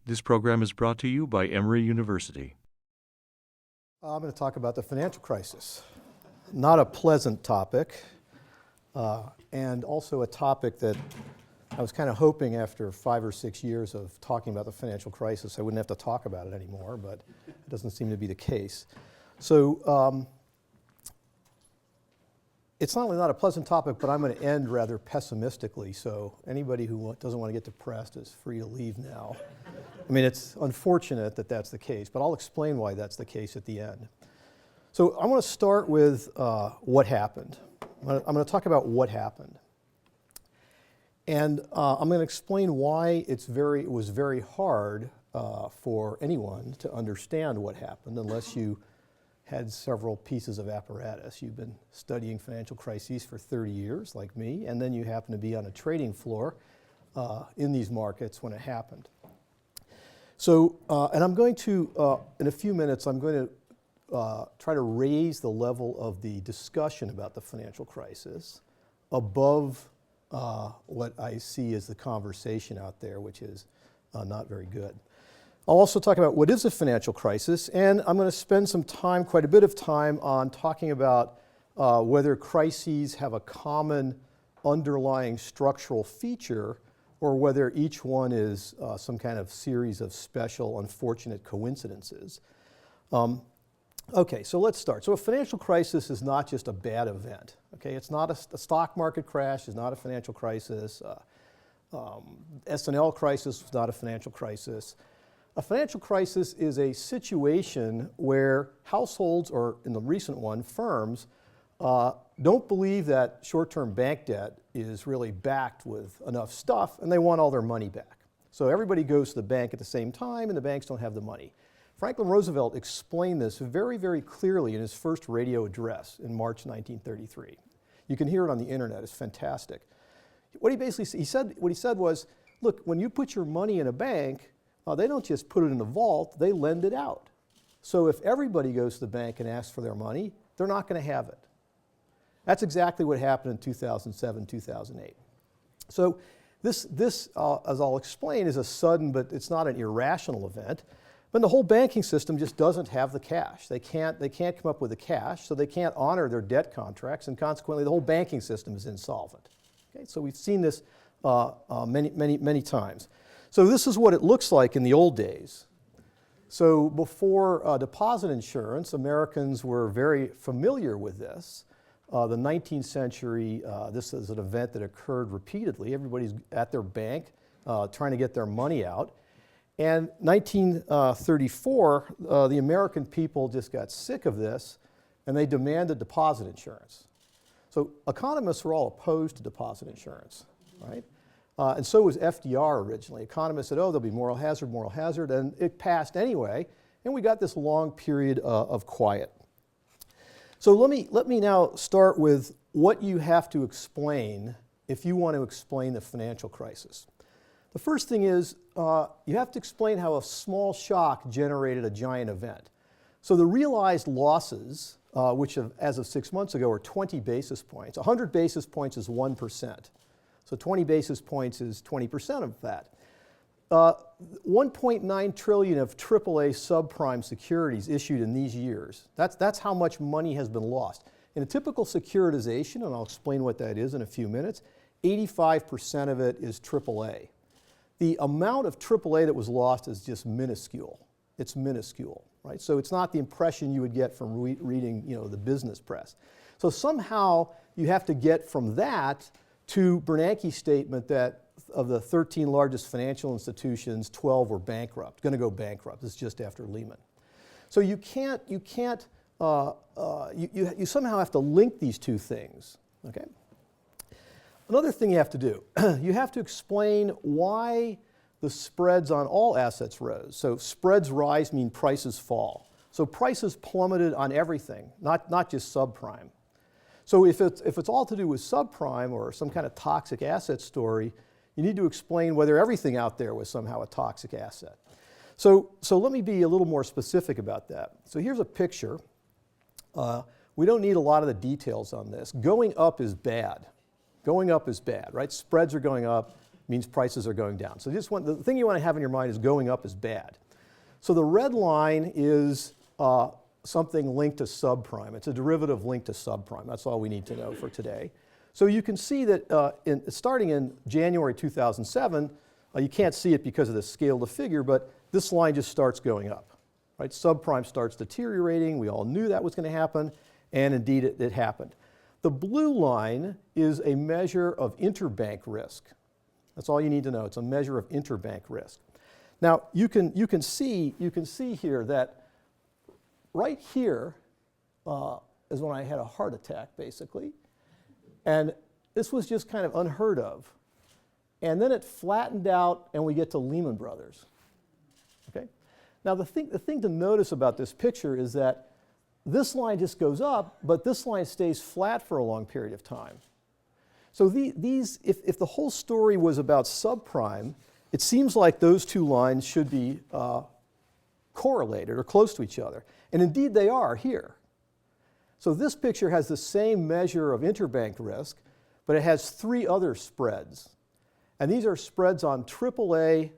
This program is brought to you by Emory University. I'm going to talk about the financial crisis. Not a pleasant topic, and also a topic that I was kind of hoping after 5 or 6 years of talking about the financial crisis I wouldn't have to talk about it anymore, but it doesn't seem to be the case. So it's not only not a pleasant topic, but I'm going to end rather pessimistically, so anybody who doesn't want to get depressed is free to leave now. I mean, it's unfortunate that that's the case, but I'll explain why that's the case at the end. So I want to start with what happened. I'm going to talk about what happened. And I'm going to explain why it was very hard for anyone to understand what happened unless you had several pieces of apparatus. You've been studying financial crises for 30 years, like me, and then you happen to be on a trading floor in these markets when it happened. So, and I'm going to, in a few minutes, I'm going to try to raise the level of the discussion about the financial crisis above what I see as the conversation out there, which is not very good. I'll also talk about what is a financial crisis, and I'm going to spend some time, quite a bit of time, on talking about whether crises have a common underlying structural feature or whether each one is some kind of series of special, unfortunate coincidences. Okay, so let's start. So a financial crisis is not just a bad event. Okay, it's not a stock market crash, it's not a financial crisis. S&L crisis was not a financial crisis. A financial crisis is a situation where households, or in the recent one, firms, don't believe that short-term bank debt is really backed with enough stuff, and they want all their money back. So everybody goes to the bank at the same time, and the banks don't have the money. Franklin Roosevelt explained this very, very clearly in his first radio address in March 1933. You can hear it on the internet. It's fantastic. What he said was, look, when you put your money in a bank, they don't just put it in the vault, they lend it out. So if everybody goes to the bank and asks for their money, they're not going to have it. That's exactly what happened in 2007, 2008. So this, as I'll explain, is a sudden, but it's not an irrational event. But the whole banking system just doesn't have the cash. They can't come up with the cash, so they can't honor their debt contracts, and consequently the whole banking system is insolvent. Okay, so we've seen this many times. So this is what it looks like in the old days. So before deposit insurance, Americans were very familiar with this. The 19th century, this is an event that occurred repeatedly. Everybody's at their bank trying to get their money out. And 1934, the American people just got sick of this, and they demanded deposit insurance. So economists were all opposed to deposit insurance, right? And so was FDR originally. Economists said, oh, there'll be moral hazard, and it passed anyway, and we got this long period of quiet. So let me now start with what you have to explain if you want to explain the financial crisis. The first thing is you have to explain how a small shock generated a giant event. So the realized losses, which as of 6 months ago are 20 basis points. 100 basis points is 1%. So 20 basis points is 20% of that. 1.9 trillion of AAA subprime securities issued in these years. That's how much money has been lost. In a typical securitization, and I'll explain what that is in a few minutes, 85% of it is AAA. The amount of AAA that was lost is just minuscule. It's minuscule, right? So it's not the impression you would get from reading, the business press. So somehow you have to get from that to Bernanke's statement that of the 13 largest financial institutions, 12 were bankrupt, going to go bankrupt. This is just after Lehman. So you somehow have to link these two things, okay? Another thing you have to do, you have to explain why the spreads on all assets rose. So spreads rise mean prices fall. So prices plummeted on everything, not just subprime. So if it's all to do with subprime or some kind of toxic asset story, you need to explain whether everything out there was somehow a toxic asset. So let me be a little more specific about that. So here's a picture. We don't need a lot of the details on this. Going up is bad. Going up is bad, right? Spreads are going up. means prices are going down. So the thing you want to have in your mind is going up is bad. So the red line is something linked to subprime. It's a derivative linked to subprime. That's all we need to know for today. So you can see that starting in January 2007, you can't see it because of the scale of the figure, but this line just starts going up. Right? Subprime starts deteriorating. We all knew that was going to happen, and indeed it happened. The blue line is a measure of interbank risk. That's all you need to know. It's a measure of interbank risk. Now you can see here that right here is when I had a heart attack, basically, and this was just kind of unheard of. And then it flattened out, and we get to Lehman Brothers. Okay. Now the thing to notice about this picture is that this line just goes up, but this line stays flat for a long period of time. So if the whole story was about subprime, it seems like those two lines should be correlated or close to each other. And indeed they are here. So this picture has the same measure of interbank risk, but it has three other spreads. And these are spreads on AAA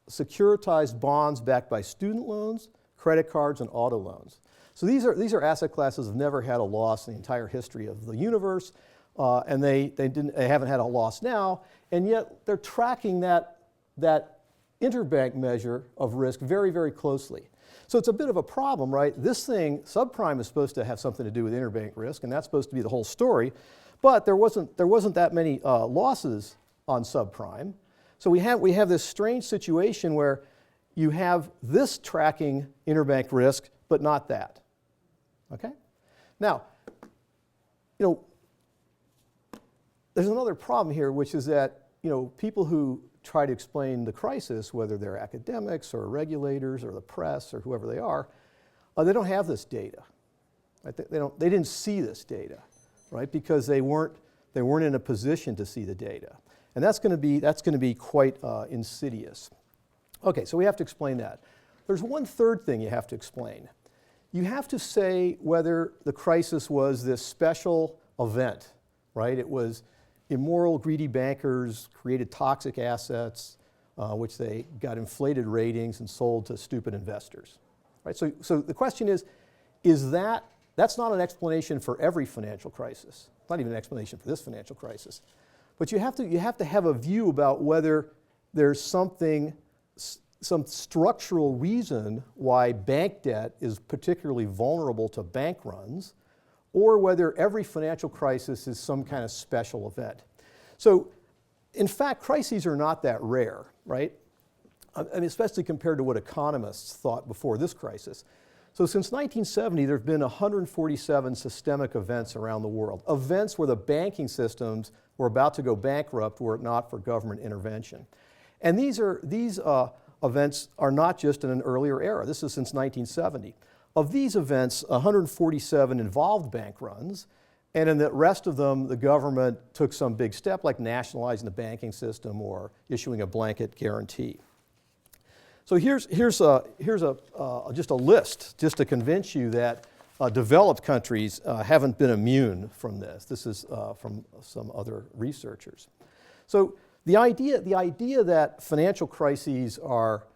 securitized bonds backed by student loans, credit cards, and auto loans. So these are asset classes that have never had a loss in the entire history of the universe, and they haven't had a loss now, and yet they're tracking that interbank measure of risk very, very closely. So it's a bit of a problem, right? This thing, subprime, is supposed to have something to do with interbank risk, and that's supposed to be the whole story, but there wasn't that many losses on subprime. So we have this strange situation where you have this tracking interbank risk, but not that. Okay? Now, there's another problem here, which is that people who try to explain the crisis, whether they're academics or regulators or the press or whoever they are, they don't have this data. Right? They didn't see this data, right? Because they weren't in a position to see the data. And that's going to be quite insidious. Okay, so we have to explain that. There's one third thing you have to explain. You have to say whether the crisis was this special event, right? It was immoral, greedy bankers created toxic assets, which they got inflated ratings and sold to stupid investors, right? So the question is that's not an explanation for every financial crisis. It's not even an explanation for this financial crisis. But you have to have a view about whether there's some structural reason why bank debt is particularly vulnerable to bank runs, or whether every financial crisis is some kind of special event. So, in fact, crises are not that rare, right? I mean, especially compared to what economists thought before this crisis. So since 1970, there have been 147 systemic events around the world, events where the banking systems were about to go bankrupt were it not for government intervention. And these events are not just in an earlier era. This is since 1970. Of these events, 147 involved bank runs, and in the rest of them, the government took some big step, like nationalizing the banking system or issuing a blanket guarantee. So here's just a list, just to convince you that developed countries haven't been immune from this. This is from some other researchers. So the idea that financial crises are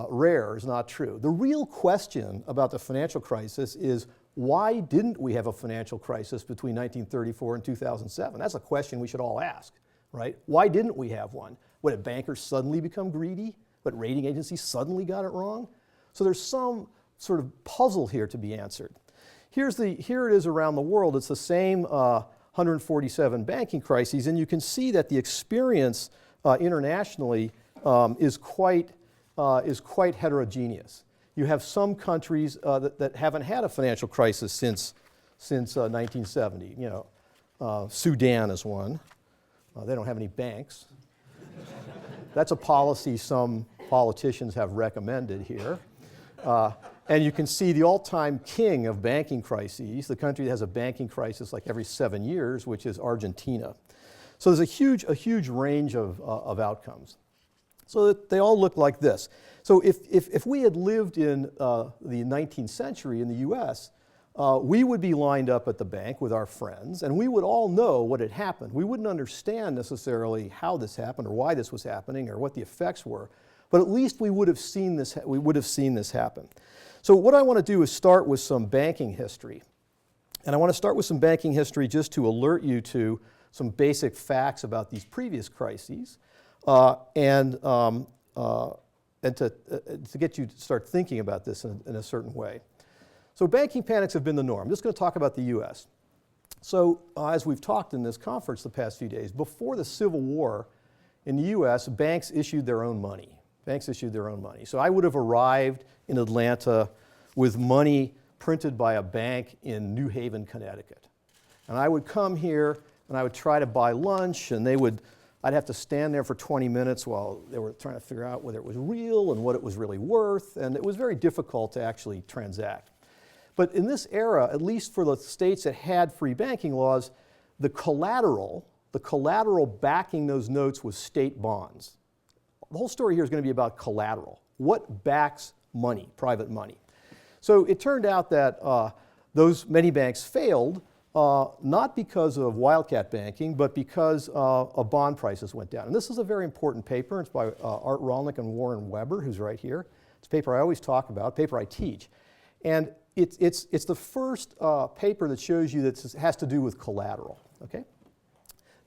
rare is not true. The real question about the financial crisis is, why didn't we have a financial crisis between 1934 and 2007? That's a question we should all ask, right? Why didn't we have one? What, did bankers suddenly become greedy? But rating agencies suddenly got it wrong? So there's some sort of puzzle here to be answered. Here it is around the world. It's the same 147 banking crises, and you can see that the experience internationally is quite heterogeneous. You have some countries that haven't had a financial crisis since 1970. Sudan is one. They don't have any banks. That's a policy some politicians have recommended here. And you can see the all-time king of banking crises, the country that has a banking crisis like every 7 years, which is Argentina. So there's a huge range of outcomes. So that they all look like this. So if we had lived in the 19th century in the US, we would be lined up at the bank with our friends, and we would all know what had happened. We wouldn't understand necessarily how this happened or why this was happening or what the effects were, but at least we would have seen this happen. So what I want to do is start with some banking history. And I want to start with some banking history just to alert you to some basic facts about these previous crises and to get you to start thinking about this in a certain way. So banking panics have been the norm. I'm just going to talk about the U.S. So as we've talked in this conference the past few days, before the Civil War in the U.S., banks issued their own money. Banks issued their own money. So I would have arrived in Atlanta with money printed by a bank in New Haven, Connecticut. And I would come here and I would try to buy lunch, and I'd have to stand there for 20 minutes while they were trying to figure out whether it was real and what it was really worth, and it was very difficult to actually transact. But in this era, at least for the states that had free banking laws, the collateral backing those notes was state bonds. The whole story here is going to be about collateral. What backs money, private money? So it turned out that those many banks failed, not because of wildcat banking, but because bond prices went down. And this is a very important paper. It's by Art Rolnick and Warren Weber, who's right here. It's a paper I always talk about, a paper I teach. And it's the first paper that shows you that this has to do with collateral. Okay?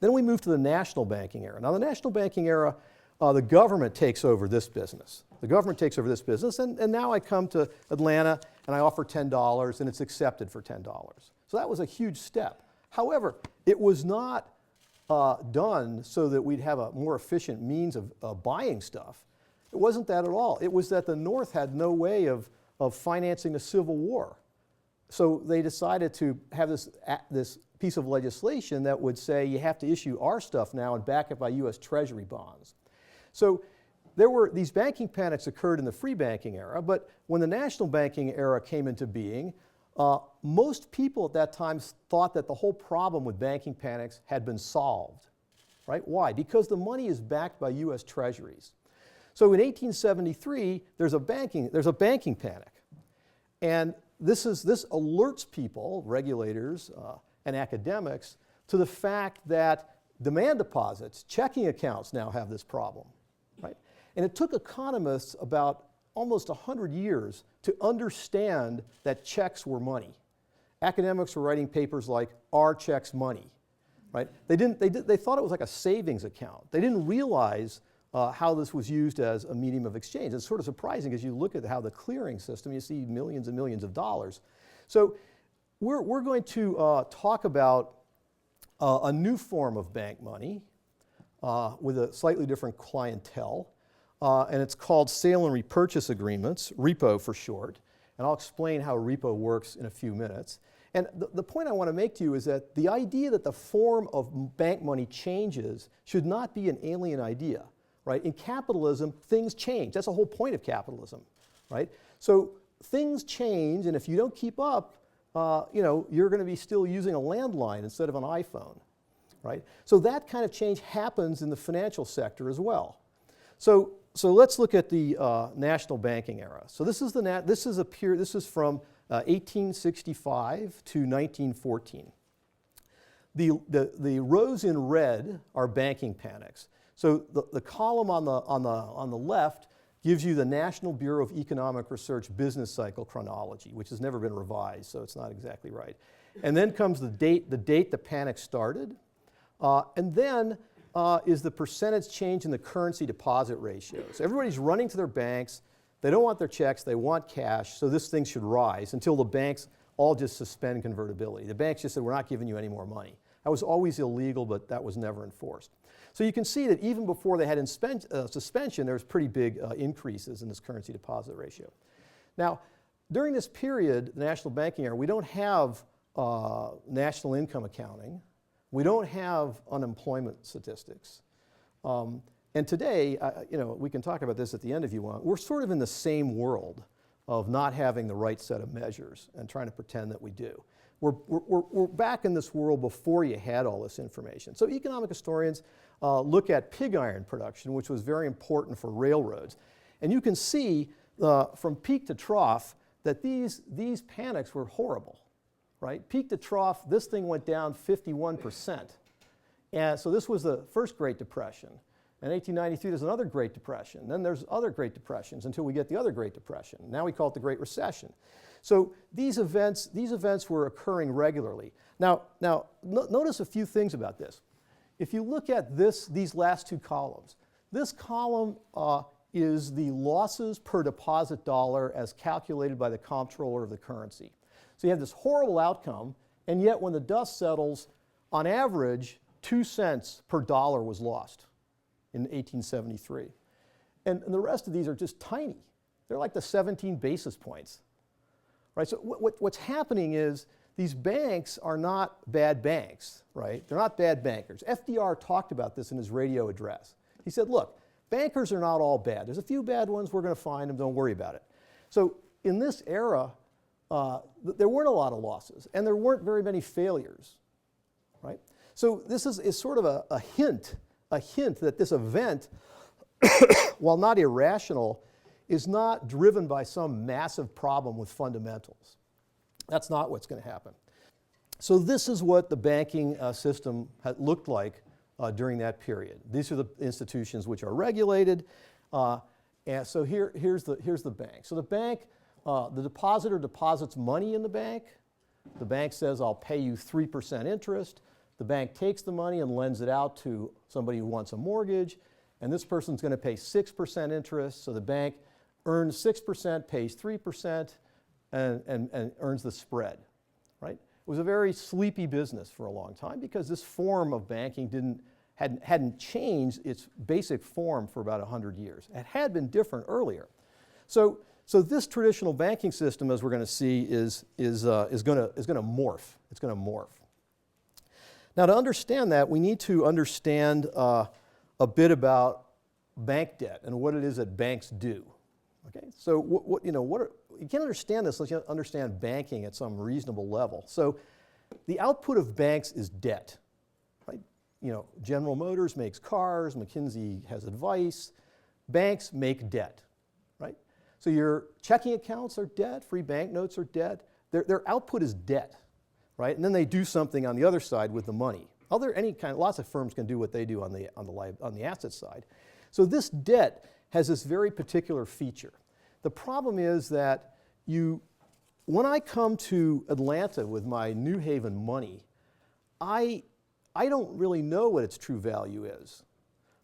Then we move to the national banking era. Now, the national banking era, the government takes over this business. The government takes over this business, and now I come to Atlanta and I offer $10, and it's accepted for $10. So that was a huge step. However, it was not done so that we'd have a more efficient means of buying stuff. It wasn't that at all. It was that the North had no way of financing the Civil War. So they decided to have this piece of legislation that would say you have to issue our stuff now and back it by U.S. Treasury bonds. So these banking panics occurred in the free banking era, but when the national banking era came into being, most people at that time thought that the whole problem with banking panics had been solved. Right? Why? Because the money is backed by U.S. Treasuries. So in 1873, there's a banking panic. And this alerts people, regulators and academics, to the fact that demand deposits, checking accounts now have this problem. Right? And it took economists about almost 100 years to understand that checks were money. Academics were writing papers like, "Are checks money?" Right? They thought it was like a savings account. They didn't realize how this was used as a medium of exchange. It's sort of surprising as you look at how the clearing system, you see millions and millions of dollars. So we're going to talk about a new form of bank money with a slightly different clientele. And it's called sale and repurchase agreements, repo for short. And I'll explain how repo works in a few minutes. And the point I want to make to you is that the idea that the form of bank money changes should not be an alien idea. Right? In capitalism, things change. That's the whole point of capitalism. Right? So things change, and if you don't keep up, you're going to be still using a landline instead of an iPhone. Right? So that kind of change happens in the financial sector as well. So let's look at the national banking era. So this is from 1865 to 1914. The rows in red are banking panics. So the column on the left gives you the National Bureau of Economic Research business cycle chronology, which has never been revised, so it's not exactly right. And then comes the date the panic started, and then is the percentage change in the currency deposit ratios. Everybody's running to their banks. They don't want their checks. They want cash, so this thing should rise until the banks all just suspend convertibility. The banks just said, we're not giving you any more money. That was always illegal, but that was never enforced. So you can see that even before they had suspension, there was pretty big increases in this currency deposit ratio. Now, during this period, the national banking era, we don't have national income accounting. We don't have unemployment statistics. And today, we can talk about this at the end if you want, we're sort of in the same world of not having the right set of measures and trying to pretend that we do. We're back in this world before you had all this information. So economic historians look at pig iron production, which was very important for railroads. And you can see from peak to trough that these panics were horrible. right? Peak to trough, this thing went down 51%. And so this was the first Great Depression. In 1893, there's another Great Depression. Then there's other Great Depressions until we get the other Great Depression. Now we call it the Great Recession. So these events were occurring regularly. Now notice a few things about this. If you look at these last two columns, this column is the losses per deposit dollar as calculated by the comptroller of the currency. So you have this horrible outcome, and yet when the dust settles, on average, 2 cents per dollar was lost in 1873. And the rest of these are just tiny. They're like the 17 basis points. Right? So what's happening is these banks are not bad banks, right? They're not bad bankers. FDR talked about this in his radio address. He said, look, bankers are not all bad. There's a few bad ones. We're going to find them. Don't worry about it. So in this era, there weren't a lot of losses, and there weren't very many failures, right? So this is sort of a hint that this event, while not irrational, is not driven by some massive problem with fundamentals. That's not what's going to happen. So this is what the banking system had looked like during that period. These are the institutions which are regulated. And so here's the bank. So the bank, the depositor deposits money in the bank. The bank says, I'll pay you 3% interest. The bank takes the money and lends it out to somebody who wants a mortgage. And this person's going to pay 6% interest. So the bank earns 6%, pays 3%, and earns the spread, right? It was a very sleepy business for a long time because this form of banking hadn't changed its basic form for about 100 years. It had been different earlier. So this traditional banking system, as we're going to see, is going to morph. It's going to morph. Now, to understand that, we need to understand a bit about bank debt and what it is that banks do. Okay, so you can't understand this unless you understand banking at some reasonable level. So the output of banks is debt, right? General Motors makes cars, McKinsey has advice. Banks make debt, right? So your checking accounts are debt, free banknotes are debt. Their output is debt, right? And then they do something on the other side with the money. Lots of firms can do what they do on the asset side. So this debt has this very particular feature. The problem is that when I come to Atlanta with my New Haven money, I don't really know what its true value is,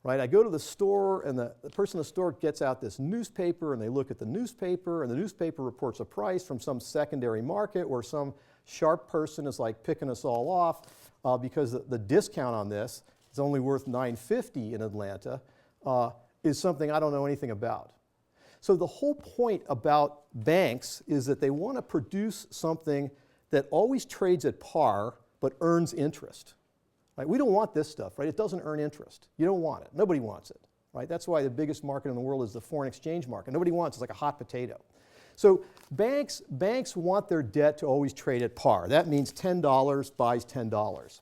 right? I go to the store, and the person in the store gets out this newspaper, and they look at the newspaper, and the newspaper reports a price from some secondary market where some sharp person is like picking us all off because the discount on this is only worth $9.50 in Atlanta. Is something I don't know anything about. So the whole point about banks is that they want to produce something that always trades at par but earns interest. Right? We don't want this stuff, right? It doesn't earn interest. You don't want it. Nobody wants it. Right? That's why the biggest market in the world is the foreign exchange market. Nobody wants it. It's like a hot potato. So banks want their debt to always trade at par. That means $10 buys $10.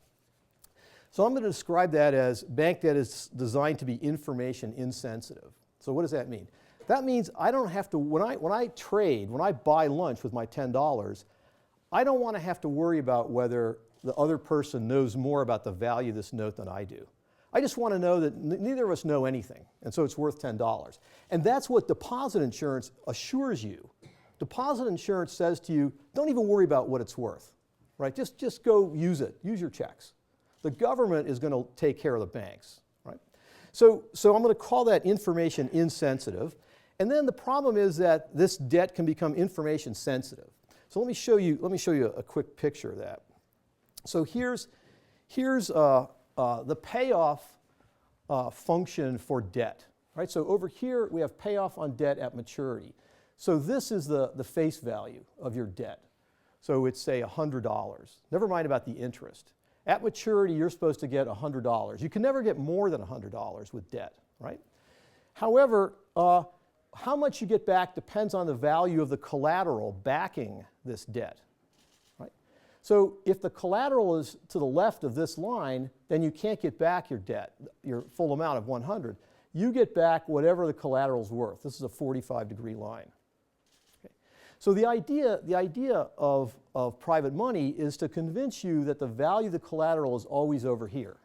So I'm going to describe that as bank debt is designed to be information insensitive. So what does that mean? That means I don't have to, when I buy lunch with my $10, I don't want to have to worry about whether the other person knows more about the value of this note than I do. I just want to know that neither of us know anything, and so it's worth $10. And that's what deposit insurance assures you. Deposit insurance says to you, don't even worry about what it's worth, right? Just go use it. Use your checks. The government is going to take care of the banks, right? So I'm going to call that information insensitive. And then the problem is that this debt can become information sensitive. So let me show you a quick picture of that. So here's the payoff function for debt, right? So over here we have payoff on debt at maturity. So this is the face value of your debt. So it's say $100. Never mind about the interest. At maturity, you're supposed to get $100. You can never get more than $100 with debt, right? However, how much you get back depends on the value of the collateral backing this debt, right? So if the collateral is to the left of this line, then you can't get back your debt, your full amount of 100. You get back whatever the collateral's worth. This is a 45-degree line. Okay. So the idea of private money is to convince you that the value of the collateral is always over here,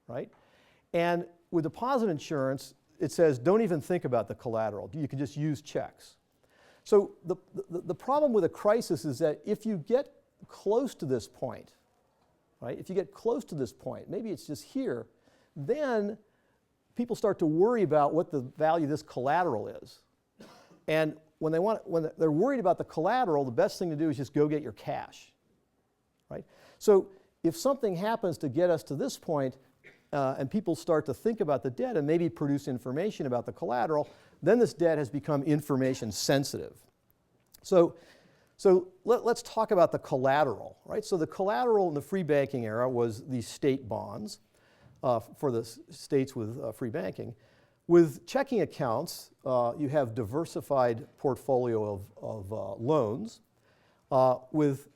right? And with deposit insurance, it says don't even think about the collateral. You can just use checks. So the problem with a crisis is that if you get close to this point, right? If you get close to this point, maybe it's just here, then people start to worry about what the value of this collateral is. And when they're worried about the collateral, the best thing to do is just go get your cash, right? So if something happens to get us to this point, and people start to think about the debt and maybe produce information about the collateral, then this debt has become information sensitive. So let's talk about the collateral, right? So the collateral in the free banking era was the state bonds for the states with free banking. With checking accounts, you have diversified portfolio of loans. With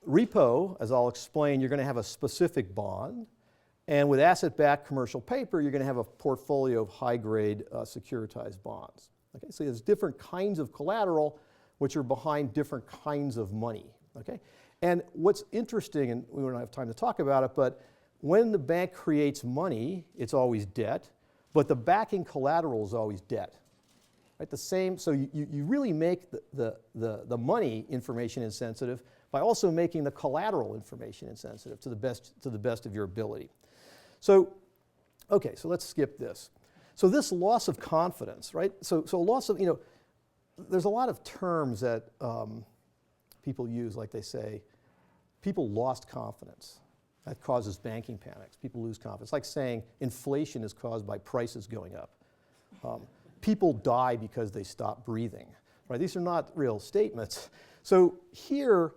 repo, as I'll explain, you're going to have a specific bond. And with asset-backed commercial paper, you're going to have a portfolio of high-grade securitized bonds. Okay? So there's different kinds of collateral which are behind different kinds of money. Okay? And what's interesting, and we don't have time to talk about it, but when the bank creates money, it's always debt, but the backing collateral is always debt. Right? The same, so you really make the money information insensitive by also making the collateral information insensitive to the best of your ability. So, okay, so let's skip this. So this loss of confidence, right? So loss of, there's a lot of terms that people use, like they say, people lost confidence. That causes banking panics. People lose confidence. Like saying inflation is caused by prices going up. People die because they stop breathing, right? These are not real statements. So here,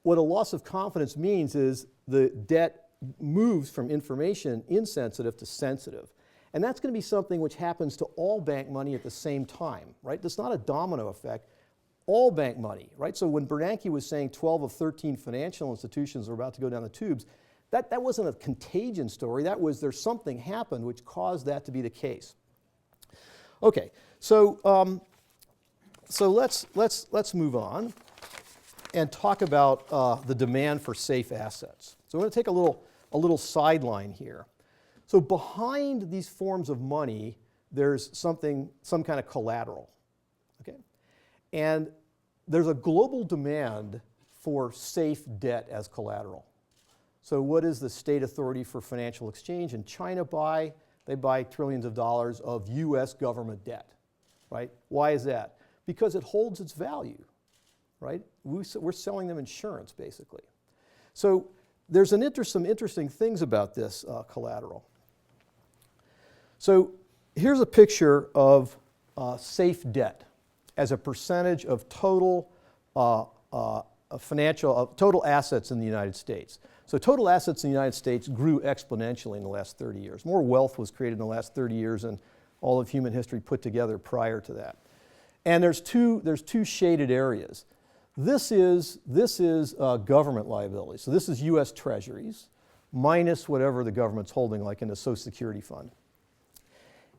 what a loss of confidence means is the debt moves from information insensitive to sensitive. And that's going to be something which happens to all bank money at the same time, right? That's not a domino effect. All bank money, right? So when Bernanke was saying 12 of 13 financial institutions are about to go down the tubes, that wasn't a contagion story. That was there's something happened which caused that to be the case. Okay, so let's move on and talk about the demand for safe assets. So I'm going to take a little sideline here. So behind these forms of money, there's some kind of collateral, okay? And there's a global demand for safe debt as collateral. So what does the State Authority for Financial Exchange in China buy? They buy trillions of dollars of US government debt, right? Why is that? Because it holds its value, right? We're selling them insurance, basically. So there's some interesting things about this collateral. So here's a picture of safe debt as a percentage of total total assets in the United States. So total assets in the United States grew exponentially in the last 30 years. More wealth was created in the last 30 years than all of human history put together prior to that. And there's two shaded areas. This is government liability. So this is U.S. Treasuries minus whatever the government's holding, like in the Social Security Fund.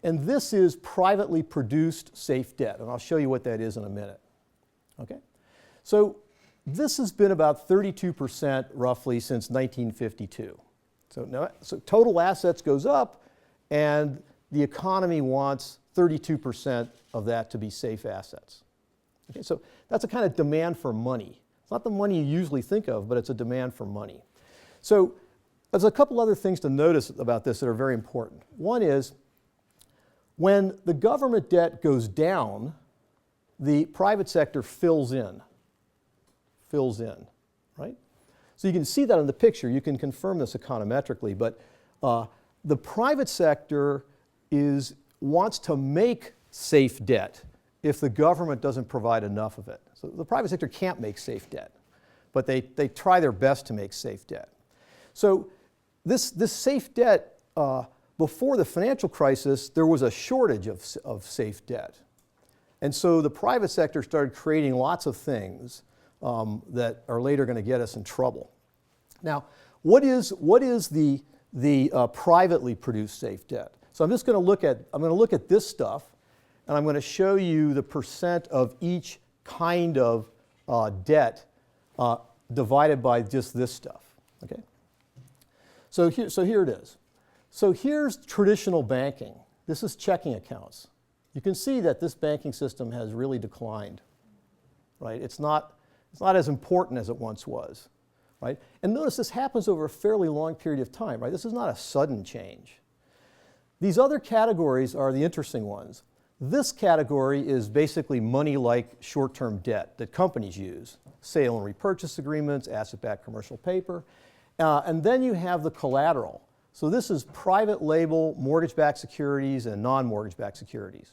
And this is privately produced safe debt, and I'll show you what that is in a minute. Okay? So this has been about 32% roughly since 1952. So total assets goes up, and the economy wants 32% of that to be safe assets. Okay, so that's a kind of demand for money. It's not the money you usually think of, but it's a demand for money. So there's a couple other things to notice about this that are very important. One is when the government debt goes down, the private sector fills in, right? So you can see that in the picture. You can confirm this econometrically, but the private sector wants to make safe debt if the government doesn't provide enough of it. So the private sector can't make safe debt, but they try their best to make safe debt. So this safe debt, before the financial crisis, there was a shortage of safe debt. And so the private sector started creating lots of things that are later going to get us in trouble. Now, what is the privately produced safe debt? So I'm just going to look at this stuff, and I'm going to show you the percent of each kind of debt divided by just this stuff. Okay? So here it is. So here's traditional banking. This is checking accounts. You can see that this banking system has really declined, right? It's not as important as it once was, right? And notice this happens over a fairly long period of time, right? This is not a sudden change. These other categories are the interesting ones. This category is basically money like short-term debt that companies use, sale and repurchase agreements, asset-backed commercial paper, and then you have the collateral. So this is private label mortgage-backed securities and non-mortgage-backed securities.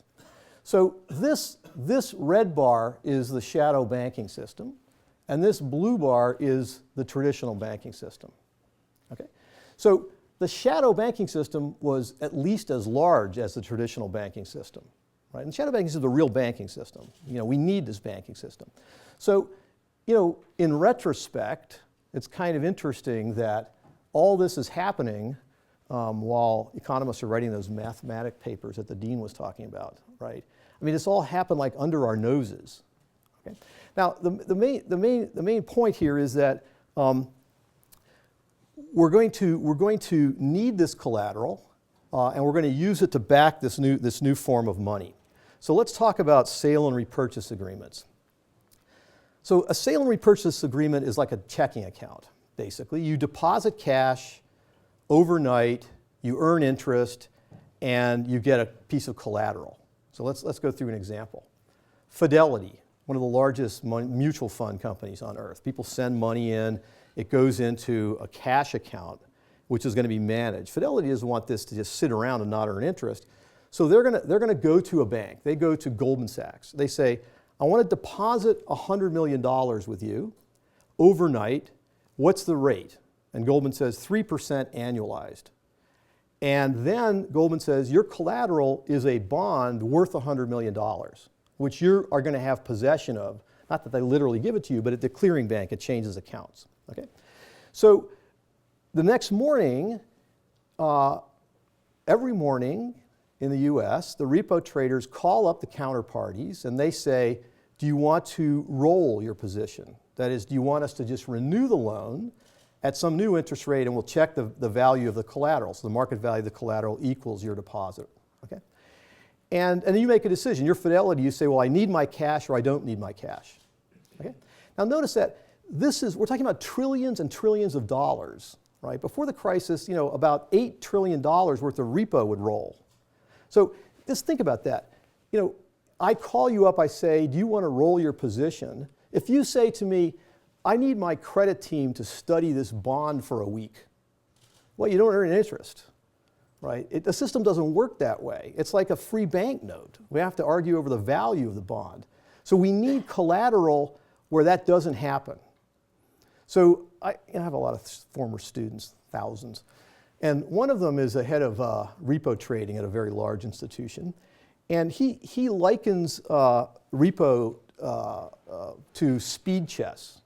So this red bar is the shadow banking system, and this blue bar is the traditional banking system. Okay? So the shadow banking system was at least as large as the traditional banking system. Right? And the shadow banking system is the real banking system. We need this banking system. So, in retrospect, it's kind of interesting that all this is happening while economists are writing those mathematic papers that the dean was talking about, right? I mean, this all happened like under our noses. Okay? Now, the main point here is that we're going to need this collateral, and we're going to use it to back this new form of money. So let's talk about sale and repurchase agreements. So a sale and repurchase agreement is like a checking account, basically. You deposit cash overnight, you earn interest, and you get a piece of collateral. So let's go through an example. Fidelity, one of the largest mutual fund companies on earth. People send money in, it goes into a cash account, which is going to be managed. Fidelity doesn't want this to just sit around and not earn interest. So they're going to go to a bank. They go to Goldman Sachs. They say, I want to deposit $100 million with you overnight. What's the rate? And Goldman says 3% annualized. And then Goldman says, your collateral is a bond worth $100 million, which you are going to have possession of. Not that they literally give it to you, but at the clearing bank, it changes accounts. Okay? So the next morning, every morning in the US, the repo traders call up the counterparties and they say, do you want to roll your position? That is, do you want us to just renew the loan at some new interest rate and we'll check the value of the collateral. So the market value of the collateral equals your deposit. Okay? And then you make a decision. Your Fidelity, you say, well, I need my cash or I don't need my cash. Okay? Now notice that we're talking about trillions and trillions of dollars. Right? Before the crisis, about $8 trillion worth of repo would roll. So just think about that. I call you up, I say, do you want to roll your position? If you say to me, I need my credit team to study this bond for a week, well, you don't earn interest, right? The system doesn't work that way. It's like a free bank note. We have to argue over the value of the bond. So we need collateral where that doesn't happen. So I have a lot of former students, thousands. And one of them is a head of repo trading at a very large institution. And he likens repo to speed chess,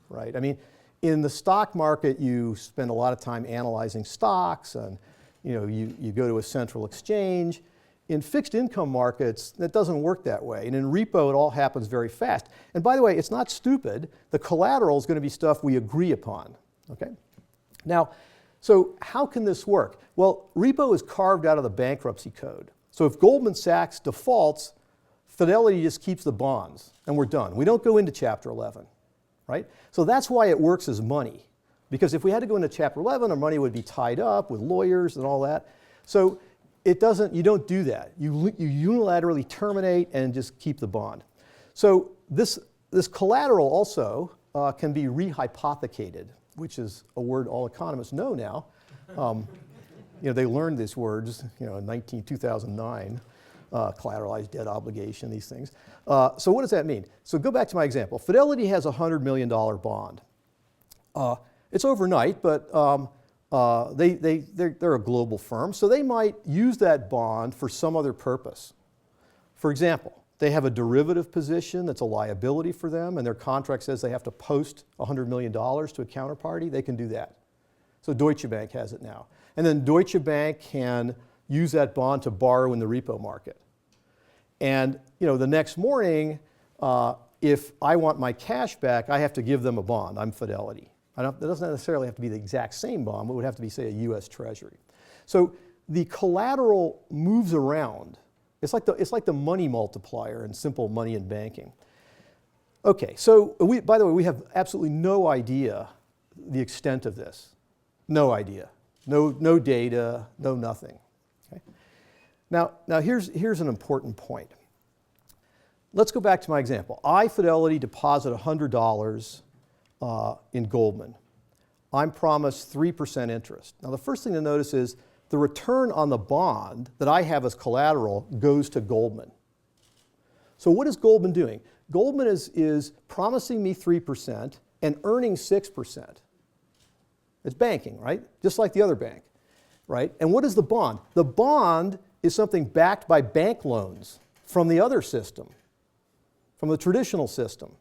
right? I mean, in the stock market, you spend a lot of time analyzing stocks, and you go to a central exchange. In fixed income markets, that doesn't work that way. And in repo, it all happens very fast. And by the way, it's not stupid. The collateral is going to be stuff we agree upon, okay? Now, so how can this work? Well, repo is carved out of the bankruptcy code. So if Goldman Sachs defaults, Fidelity just keeps the bonds, and we're done. We don't go into Chapter 11, right? So that's why it works as money. Because if we had to go into Chapter 11, our money would be tied up with lawyers and all that. So you don't do that. You unilaterally terminate and just keep the bond. So this collateral also can be rehypothecated, which is a word all economists know now. They learned these words, in 2009, collateralized debt obligation, these things. So what does that mean? So go back to my example. Fidelity has a $100 million bond. It's overnight, but they're a global firm, so they might use that bond for some other purpose. For example, they have a derivative position that's a liability for them, and their contract says they have to post $100 million to a counterparty. They can do that. So Deutsche Bank has it now. And then Deutsche Bank can use that bond to borrow in the repo market. And the next morning, if I want my cash back, I have to give them a bond. I'm Fidelity. It doesn't necessarily have to be the exact same bond. It would have to be, say, a U.S. Treasury. So the collateral moves around. It's like the money multiplier in simple money and banking. Okay, so by the way, we have absolutely no idea the extent of this. No idea. No data, no nothing. Okay? Now here's an important point. Let's go back to my example. I, Fidelity, deposit $100 in Goldman. I'm promised 3% interest. Now the first thing to notice is the return on the bond that I have as collateral goes to Goldman. So what is Goldman doing? Goldman is promising me 3% and earning 6%. It's banking, right? Just like the other bank, right? And what is the bond? The bond is something backed by bank loans from the other system, from the traditional system.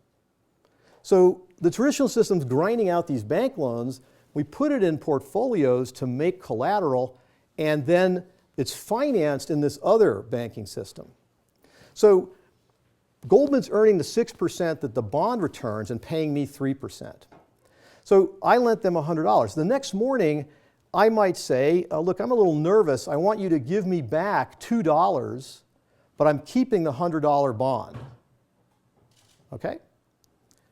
So the traditional system's grinding out these bank loans. We put it in portfolios to make collateral, and then it's financed in this other banking system. So Goldman's earning the 6% that the bond returns and paying me 3%. So I lent them $100. The next morning, I might say, look, I'm a little nervous. I want you to give me back $2, but I'm keeping the $100 bond. Okay?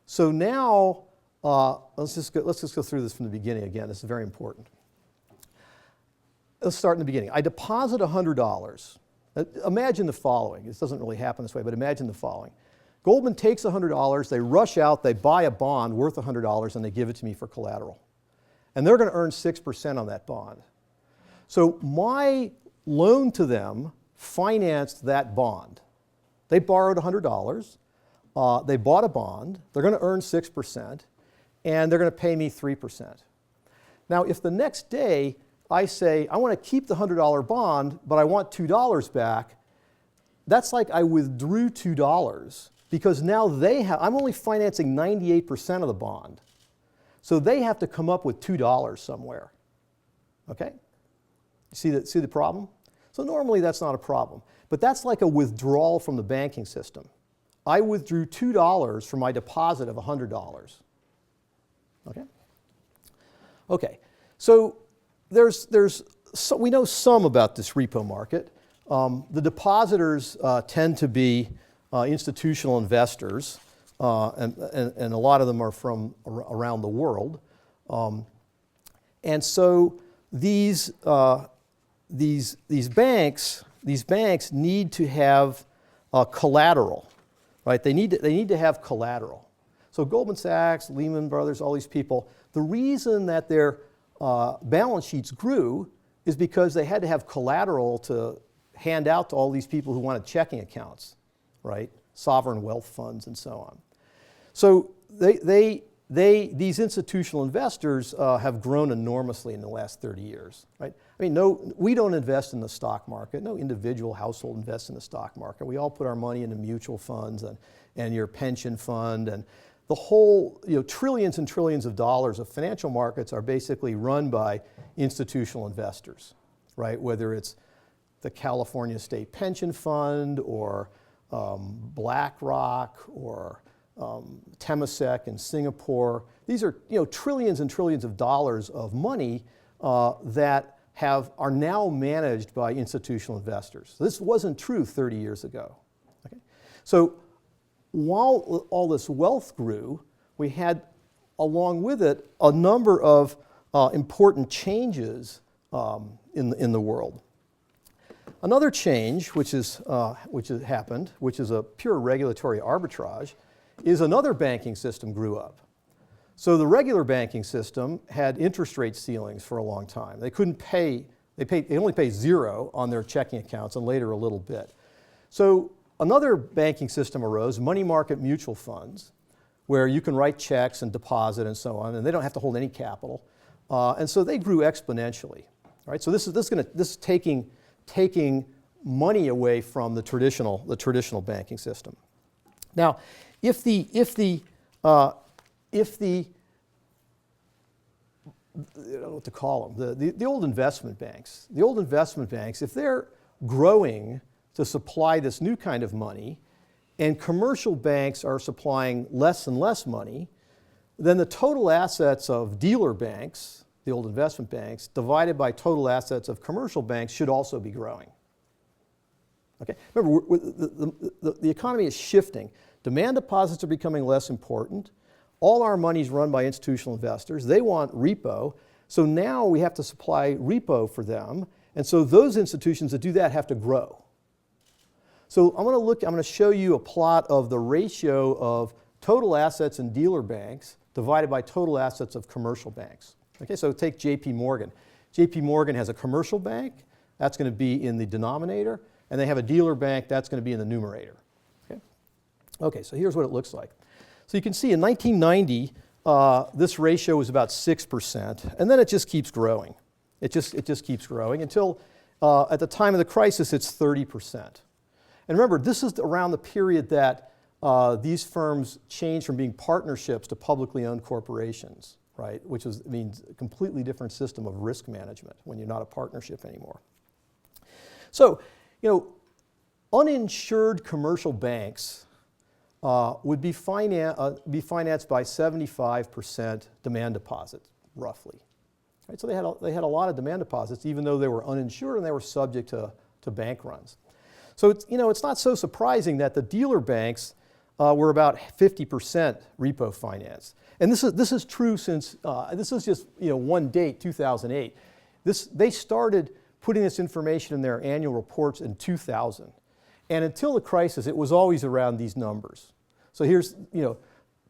So now, let's just go through this from the beginning again. This is very important. Let's start in the beginning. I deposit $100. Imagine the following. This doesn't really happen this way, but imagine the following. Goldman takes $100, they rush out, they buy a bond worth $100, and they give it to me for collateral. And they're going to earn 6% on that bond. So my loan to them financed that bond. They borrowed $100, they bought a bond, they're going to earn 6%, and they're going to pay me 3%. Now, if the next day I say, I want to keep the $100 bond, but I want $2 back, that's like I withdrew $2 because now I'm only financing 98% of the bond. So they have to come up with $2 somewhere. Okay? See the problem? So normally that's not a problem. But that's like a withdrawal from the banking system. I withdrew $2 from my deposit of $100. Okay? Okay. So we know some about this repo market. The depositors tend to be institutional investors, and a lot of them are from around the world. And so these banks need to have collateral, right? They need to have collateral. So Goldman Sachs, Lehman Brothers, all these people, the reason that their balance sheets grew is because they had to have collateral to hand out to all these people who wanted checking accounts, right? Sovereign wealth funds and so on. So these institutional investors have grown enormously in the last 30 years, right? I mean, we don't invest in the stock market. No individual household invests in the stock market. We all put our money into mutual funds and your pension fund, and the whole, trillions and trillions of dollars of financial markets are basically run by institutional investors, right? Whether it's the California State Pension Fund or BlackRock or Temasek in Singapore. These are trillions and trillions of dollars of money that are now managed by institutional investors. So this wasn't true 30 years ago. Okay? So while all this wealth grew, we had along with it a number of important changes in the world. Another change which has happened, which is a pure regulatory arbitrage, is another banking system grew up. So the regular banking system had interest rate ceilings for a long time. They couldn't pay, they only pay 0 on their checking accounts and later a little bit. So another banking system arose, money market mutual funds, where you can write checks and deposit and so on, and they don't have to hold any capital. And so they grew exponentially. Right? So this is taking money away from the traditional banking system. Now, if the I don't know what to call them, the old investment banks, if they're growing to supply this new kind of money, and commercial banks are supplying less and less money, then the total assets of dealer banks, the old investment banks, divided by total assets of commercial banks should also be growing. Okay? Remember, the economy is shifting. Demand deposits are becoming less important. All our money is run by institutional investors. They want repo. So now we have to supply repo for them. And so those institutions that do that have to grow. So I'm going to show you a plot of the ratio of total assets in dealer banks divided by total assets of commercial banks. Okay, so take JP Morgan. JP Morgan has a commercial bank. That's going to be in the denominator. And they have a dealer bank. That's going to be in the numerator. Okay, so here's what it looks like. So you can see in 1990, this ratio was about 6%, and then it just keeps growing. It just keeps growing until at the time of the crisis, it's 30%. And remember, this is around the period that these firms changed from being partnerships to publicly owned corporations, right? Which means a completely different system of risk management when you're not a partnership anymore. So, uninsured commercial banks would be financed by 75% demand deposits, roughly. Right? So they had a lot of demand deposits, even though they were uninsured and they were subject to bank runs. So it's not so surprising that the dealer banks were about 50% repo finance. And this is true since this is just one date, 2008. They started putting this information in their annual reports in 2000. And until the crisis, it was always around these numbers. So here's,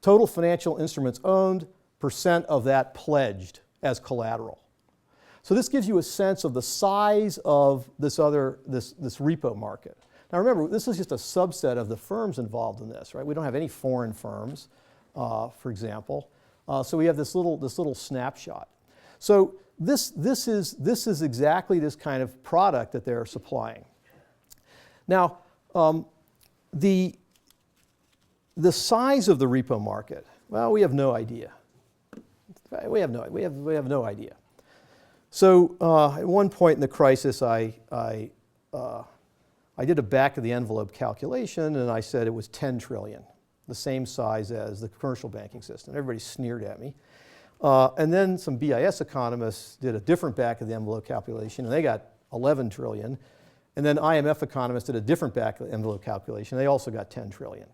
total financial instruments owned, percent of that pledged as collateral. So this gives you a sense of the size of this repo market. Now remember, this is just a subset of the firms involved in this, right? We don't have any foreign firms, for example. So we have this little snapshot. So this is exactly this kind of product that they're supplying. Now, the size of the repo market, well, we have no idea. We have no idea. So at one point in the crisis, I did a back of the envelope calculation, and I said it was 10 trillion, the same size as the commercial banking system. Everybody sneered at me. And then some BIS economists did a different back of the envelope calculation, and they got 11 trillion. And then IMF economists did a different back of the envelope calculation. They also got 10 trillion.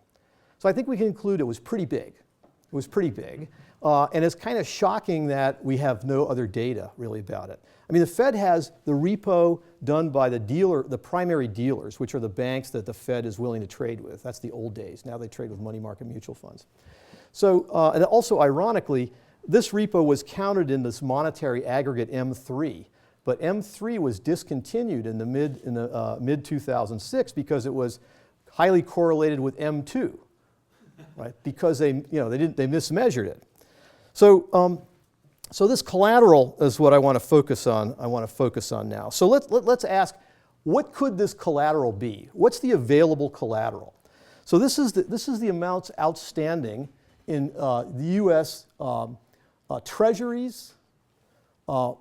So I think we can conclude it was pretty big. It was pretty big. And it's kind of shocking that we have no other data really about it. I mean, the Fed has the repo done by the primary dealers, which are the banks that the Fed is willing to trade with. That's the old days. Now they trade with money market mutual funds. So, and also ironically, this repo was counted in this monetary aggregate M3. But M3 was discontinued in the mid 2006 because it was highly correlated with M2, right? Because they mismeasured it. So this collateral is what I want to focus on. Now. So let's ask, what could this collateral be? What's the available collateral? So this is the amounts outstanding in the U.S. Treasuries.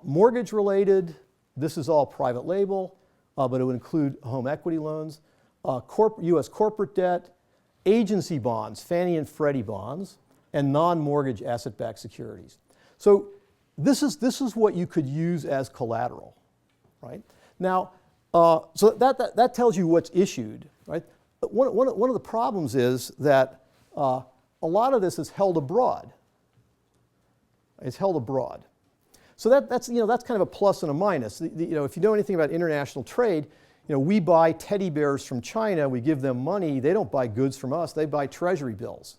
Mortgage-related, this is all private label, but it would include home equity loans, U.S. corporate debt, agency bonds, Fannie and Freddie bonds, and non-mortgage asset-backed securities. So this is what you could use as collateral, right? Now, so that tells you what's issued, right? But one of the problems is that a lot of this is held abroad. It's held abroad. So that's kind of a plus and a minus. If you know anything about international trade, we buy teddy bears from China, we give them money, they don't buy goods from us, they buy treasury bills,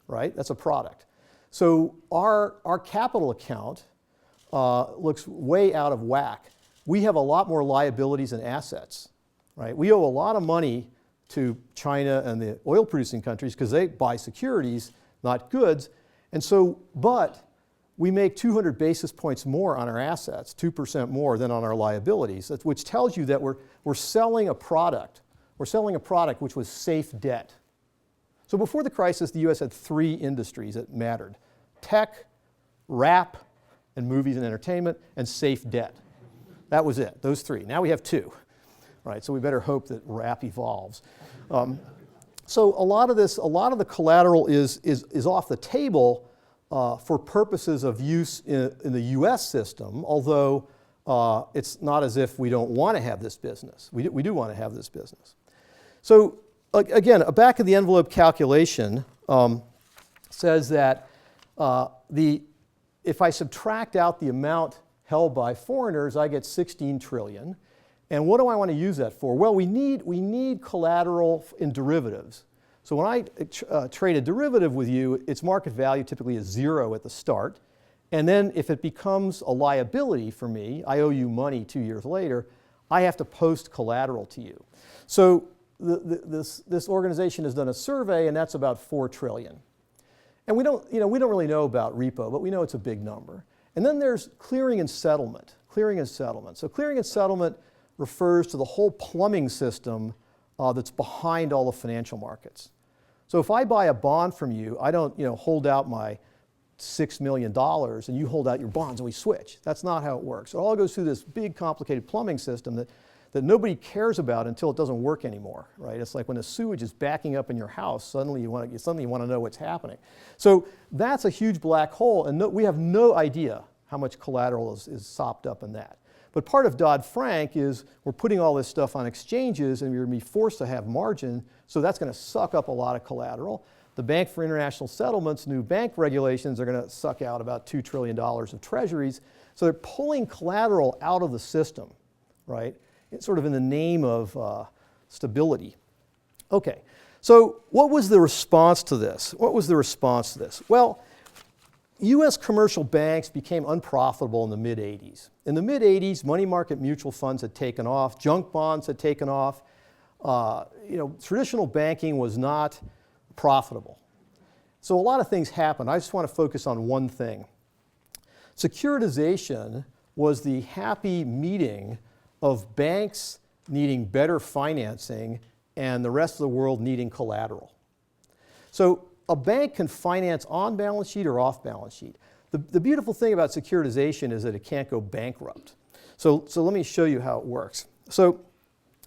right? That's a product. So our capital account looks way out of whack. We have a lot more liabilities than assets, right? We owe a lot of money to China and the oil producing countries because they buy securities, not goods. And so, but we make 200 basis points more on our assets, 2% more than on our liabilities, which tells you that we're selling a product. We're selling a product which was safe debt. So before the crisis, the US had 3 industries that mattered: tech, rap, and movies and entertainment, and safe debt. That was it, those 3. Now we have 2. right? So we better hope that wrap evolves. So a lot of the collateral is off the table for purposes of use in the U.S. system, although it's not as if we don't want to have this business. We do want to have this business. So again, a back of the envelope calculation says that if I subtract out the amount held by foreigners, I get 16 trillion. And what do I want to use that for? Well, we need collateral in derivatives. So when I trade a derivative with you, its market value typically is 0 at the start. And then if it becomes a liability for me, I owe you money 2 years later, I have to post collateral to you. So this organization has done a survey, and that's about 4 trillion. And we don't really know about repo, but we know it's a big number. And then there's clearing and settlement. Clearing and settlement. So clearing and settlement refers to the whole plumbing system that's behind all the financial markets. So if I buy a bond from you, I don't hold out my $6 million and you hold out your bonds and we switch. That's not how it works. It all goes through this big complicated plumbing system that nobody cares about until it doesn't work anymore, right? It's like when the sewage is backing up in your house, suddenly you want to know what's happening. So that's a huge black hole, and we have no idea how much collateral is sopped up in that. But part of Dodd-Frank is we're putting all this stuff on exchanges and you're going to be forced to have margin, so that's going to suck up a lot of collateral. The Bank for International Settlements, new bank regulations, are going to suck out about $2 trillion of treasuries. So they're pulling collateral out of the system, right? It's sort of in the name of stability. Okay, so what was the response to this? Well, U.S. commercial banks became unprofitable in the mid-'80s. In the mid-'80s, money market mutual funds had taken off, junk bonds had taken off. Traditional banking was not profitable. So a lot of things happened. I just want to focus on one thing. Securitization was the happy meeting of banks needing better financing and the rest of the world needing collateral. So a bank can finance on balance sheet or off balance sheet. The beautiful thing about securitization is that it can't go bankrupt. So let me show you how it works. So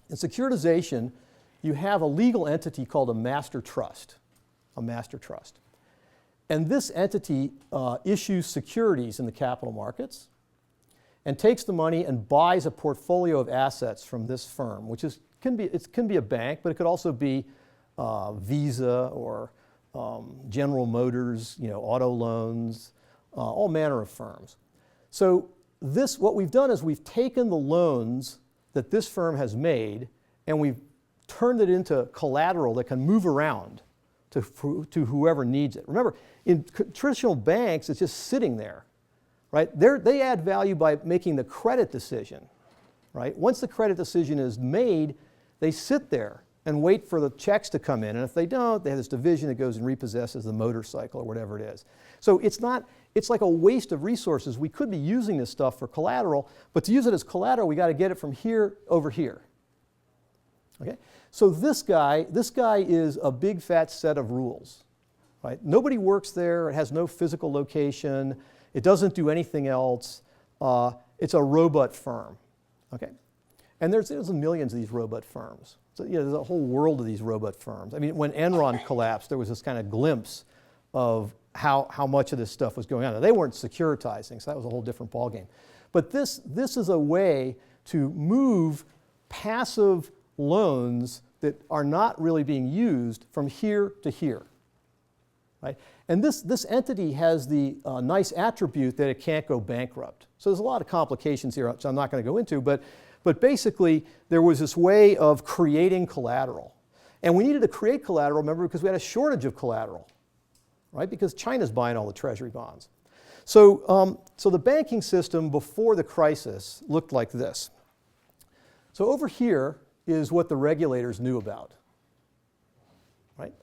in securitization, you have a legal entity called a master trust. And this entity issues securities in the capital markets and takes the money and buys a portfolio of assets from this firm, which can be a bank, but it could also be Visa or General Motors, auto loans, all manner of firms. So what we've done is we've taken the loans that this firm has made and we've turned it into collateral that can move around to whoever needs it. Remember, in traditional banks, it's just sitting there, right? They add value by making the credit decision, right? Once the credit decision is made, they sit there and wait for the checks to come in. And if they don't, they have this division that goes and repossesses the motorcycle or whatever it is. So it's like a waste of resources. We could be using this stuff for collateral, but to use it as collateral, we got to get it from here over here. Okay? So this guy is a big fat set of rules, right? Nobody works there. It has no physical location. It doesn't do anything else. It's a robot firm, okay? And there's millions of these robot firms. So there's a whole world of these robot firms. I mean, when Enron collapsed, there was this kind of glimpse of how much of this stuff was going on. Now, they weren't securitizing, so that was a whole different ballgame. But this is a way to move passive loans that are not really being used from here to here, right? And this entity has the nice attribute that it can't go bankrupt. So there's a lot of complications here, which I'm not going to go into, but basically there was this way of creating collateral. And we needed to create collateral, remember, because we had a shortage of collateral, right? Because China's buying all the treasury bonds. So the banking system before the crisis looked like this. So over here is what the regulators knew about, right?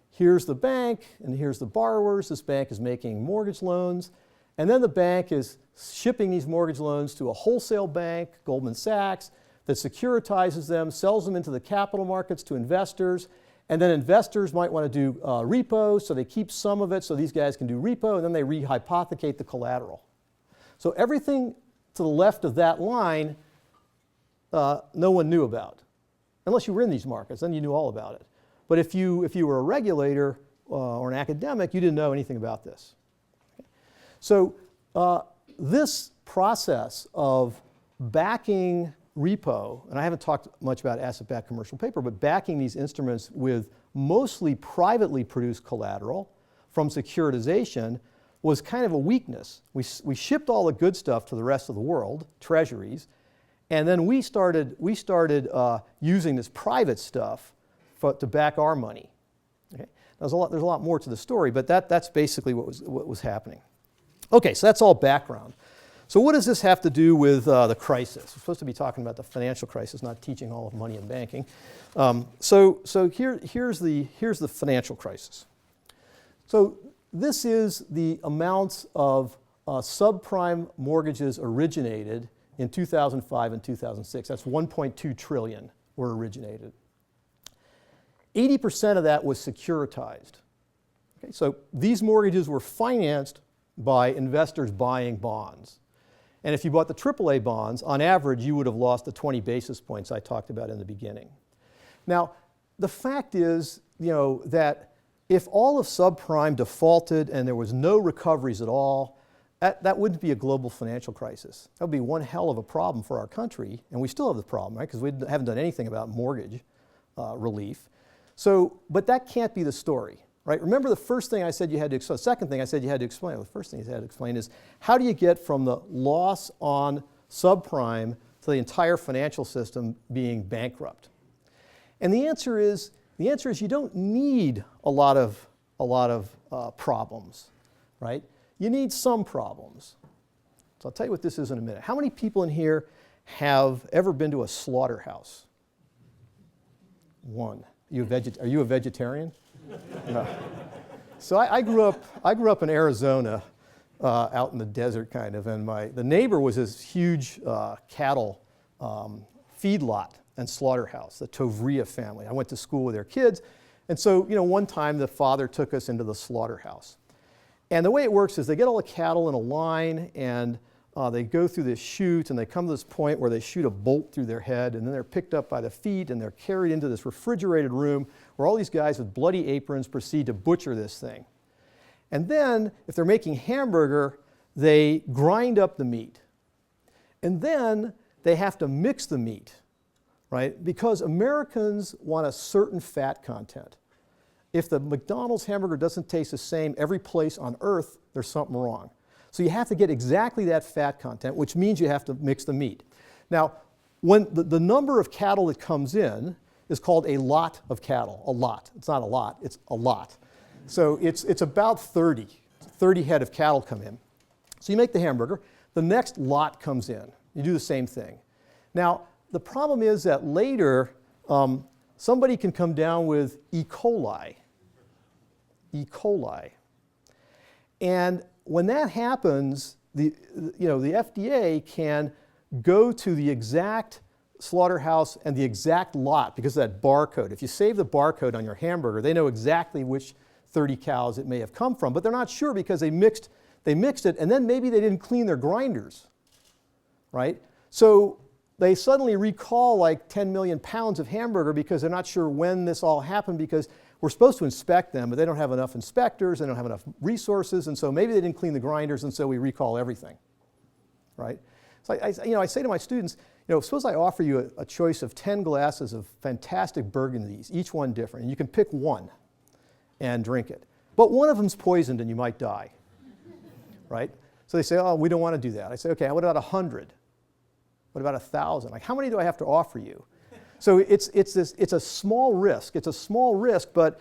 Here's the bank, and here's the borrowers. This bank is making mortgage loans. And then the bank is shipping these mortgage loans to a wholesale bank, Goldman Sachs, that securitizes them, sells them into the capital markets to investors. And then investors might want to do repo, so they keep some of it so these guys can do repo, and then they rehypothecate the collateral. So everything to the left of that line no one knew about. Unless you were in these markets, then you knew all about it. But if you were a regulator or an academic, you didn't know anything about this. So this process of backing repo, and I haven't talked much about asset-backed commercial paper, but backing these instruments with mostly privately produced collateral from securitization was kind of a weakness. We shipped all the good stuff to the rest of the world, treasuries, and then we started using this private stuff to back our money. Okay? There's a lot more to the story, but that's basically what was happening. Okay, so that's all background. So what does this have to do with the crisis? We're supposed to be talking about the financial crisis, not teaching all of money and banking. So here's the financial crisis. So this is the amounts of subprime mortgages originated in 2005 and 2006. That's 1.2 trillion were originated. 80% of that was securitized. Okay, so these mortgages were financed by investors buying bonds. And if you bought the AAA bonds, on average, you would have lost the 20 basis points I talked about in the beginning. Now, the fact is, that if all of subprime defaulted and there was no recoveries at all, that wouldn't be a global financial crisis. That would be one hell of a problem for our country, and we still have the problem, right? Because we haven't done anything about mortgage relief. So, but that can't be the story. Right? Remember the first thing I said you had to explain, the second thing I said you had to explain, the first thing you had to explain is how do you get from the loss on subprime to the entire financial system being bankrupt? And the answer is you don't need a lot of problems, right? You need some problems. So I'll tell you what this is in a minute. How many people in here have ever been to a slaughterhouse? One. Are you a vegetarian? No. So I grew up in Arizona, out in the desert kind of, and the neighbor was this huge cattle feedlot and slaughterhouse, the Tovria family. I went to school with their kids, and so one time the father took us into the slaughterhouse. And the way it works is they get all the cattle in a line, and they go through this chute, and they come to this point where they shoot a bolt through their head, and then they're picked up by the feet, and they're carried into this refrigerated room where all these guys with bloody aprons proceed to butcher this thing. And then, if they're making hamburger, they grind up the meat. And then they have to mix the meat, right? Because Americans want a certain fat content. If the McDonald's hamburger doesn't taste the same every place on earth, there's something wrong. So you have to get exactly that fat content, which means you have to mix the meat. Now, when the number of cattle that comes in is called a lot of cattle. A lot. It's not a lot, it's a lot. So it's about 30 head of cattle come in. So you make the hamburger. The next lot comes in. You do the same thing. Now, the problem is that later, somebody can come down with E. coli. E. coli. And when that happens, the FDA can go to the exact slaughterhouse and the exact lot because of that barcode. If you save the barcode on your hamburger, they know exactly which 30 cows it may have come from, but they're not sure because they mixed it, and then maybe they didn't clean their grinders, right? So they suddenly recall like 10 million pounds of hamburger because they're not sure when this all happened because we're supposed to inspect them, but they don't have enough inspectors, they don't have enough resources, and so maybe they didn't clean the grinders, and so we recall everything, right? So I say to my students, suppose I offer you a choice of 10 glasses of fantastic burgundies, each one different, and you can pick one and drink it. But one of them's poisoned and you might die, right? So they say, oh, we don't want to do that. I say, okay, what about 100? What about 1,000? Like, how many do I have to offer you? So it's a small risk. It's a small risk, but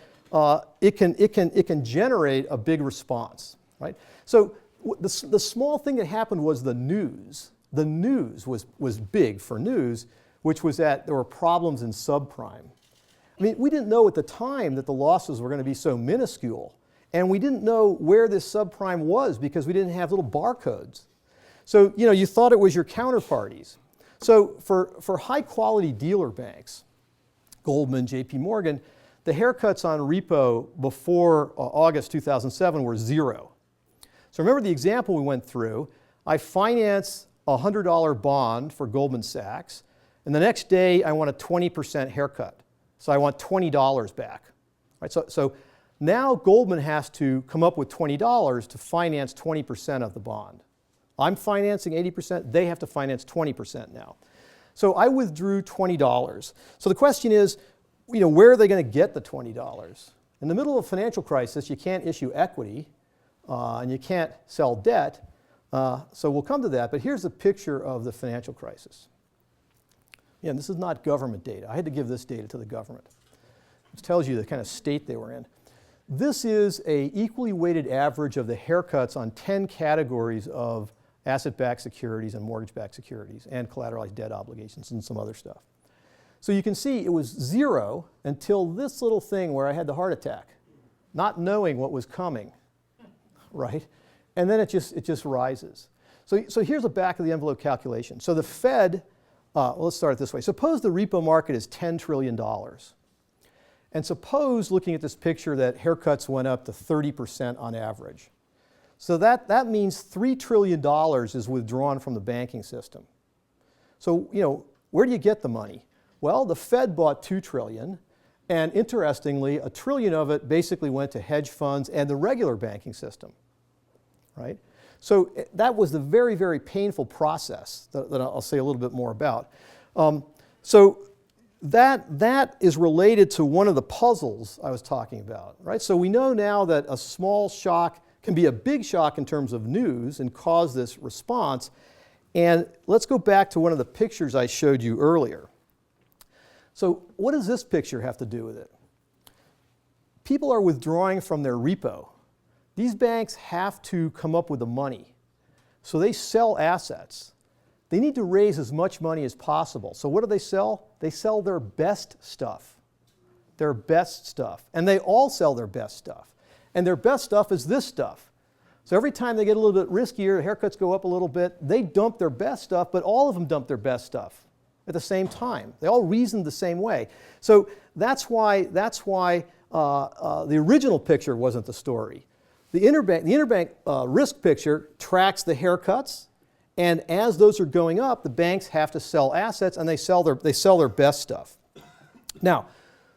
it can generate a big response, right? So the small thing that happened was the news. The news was big for news, which was that there were problems in subprime. I mean, we didn't know at the time that the losses were going to be so minuscule, and we didn't know where this subprime was because we didn't have little barcodes. So you thought it was your counterparties. So for high-quality dealer banks, Goldman, J.P. Morgan, the haircuts on repo before August 2007 were zero. So remember the example we went through. I finance a $100 bond for Goldman Sachs, And the next day, I want a 20% haircut. So I want $20 back. Right? So now Goldman has to come up with $20 to finance 20% of the bond. I'm financing 80%. They have to finance 20% now. So I withdrew $20. So the question is, where are they going to get the $20? In the middle of a financial crisis, you can't issue equity, and you can't sell debt. So we'll come to that. But here's a picture of the financial crisis. Again, this is not government data. I had to give this data to the government. It tells you the kind of state they were in. This is an equally weighted average of the haircuts on 10 categories of asset-backed securities and mortgage-backed securities and collateralized debt obligations and some other stuff. So you can see it was 0 until this little thing where I had the heart attack, not knowing what was coming, right? And then it just rises. So here's a back of the envelope calculation. So the Fed, let's start it this way. Suppose the repo market is $10 trillion. And suppose, looking at this picture, that haircuts went up to 30% on average. So that means $3 trillion is withdrawn from the banking system. So, where do you get the money? Well, the Fed bought $2 trillion, and interestingly, $1 trillion of it basically went to hedge funds and the regular banking system, right? So that was the very, very painful process that I'll say a little bit more about. So that is related to one of the puzzles I was talking about, right? So we know now that a small shock can be a big shock in terms of news and cause this response. And let's go back to one of the pictures I showed you earlier. So what does this picture have to do with it? People are withdrawing from their repo. These banks have to come up with the money. So they sell assets. They need to raise as much money as possible. So what do they sell? They sell their best stuff. Their best stuff. And they all sell their best stuff. And their best stuff is this stuff. So every time they get a little bit riskier, haircuts go up a little bit, they dump their best stuff, but all of them dump their best stuff at the same time. They all reasoned the same way. So that's why the original picture wasn't the story. The interbank risk picture tracks the haircuts, and as those are going up, the banks have to sell assets, and they sell their best stuff. Now,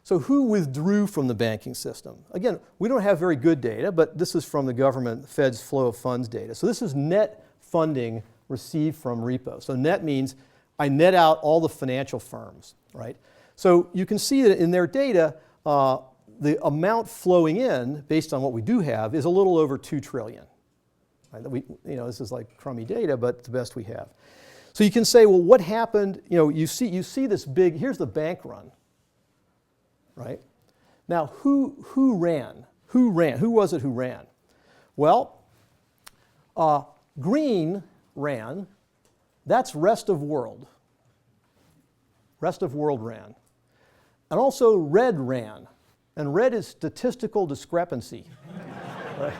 so who withdrew from the banking system? Again, we don't have very good data, but this is from the government, Fed's flow of funds data. So this is net funding received from repo. So net means I net out all the financial firms, right? So you can see that in their data, the amount flowing in, based on what we do have, is a little over $2 trillion. Right? This is like crummy data, but it's the best we have. So you can say, well, what happened? You see this big, here's the bank run, right? Now, who ran? Who was it who ran? Well, green ran. That's rest of world. Rest of world ran. And also red ran. And red is statistical discrepancy. Right?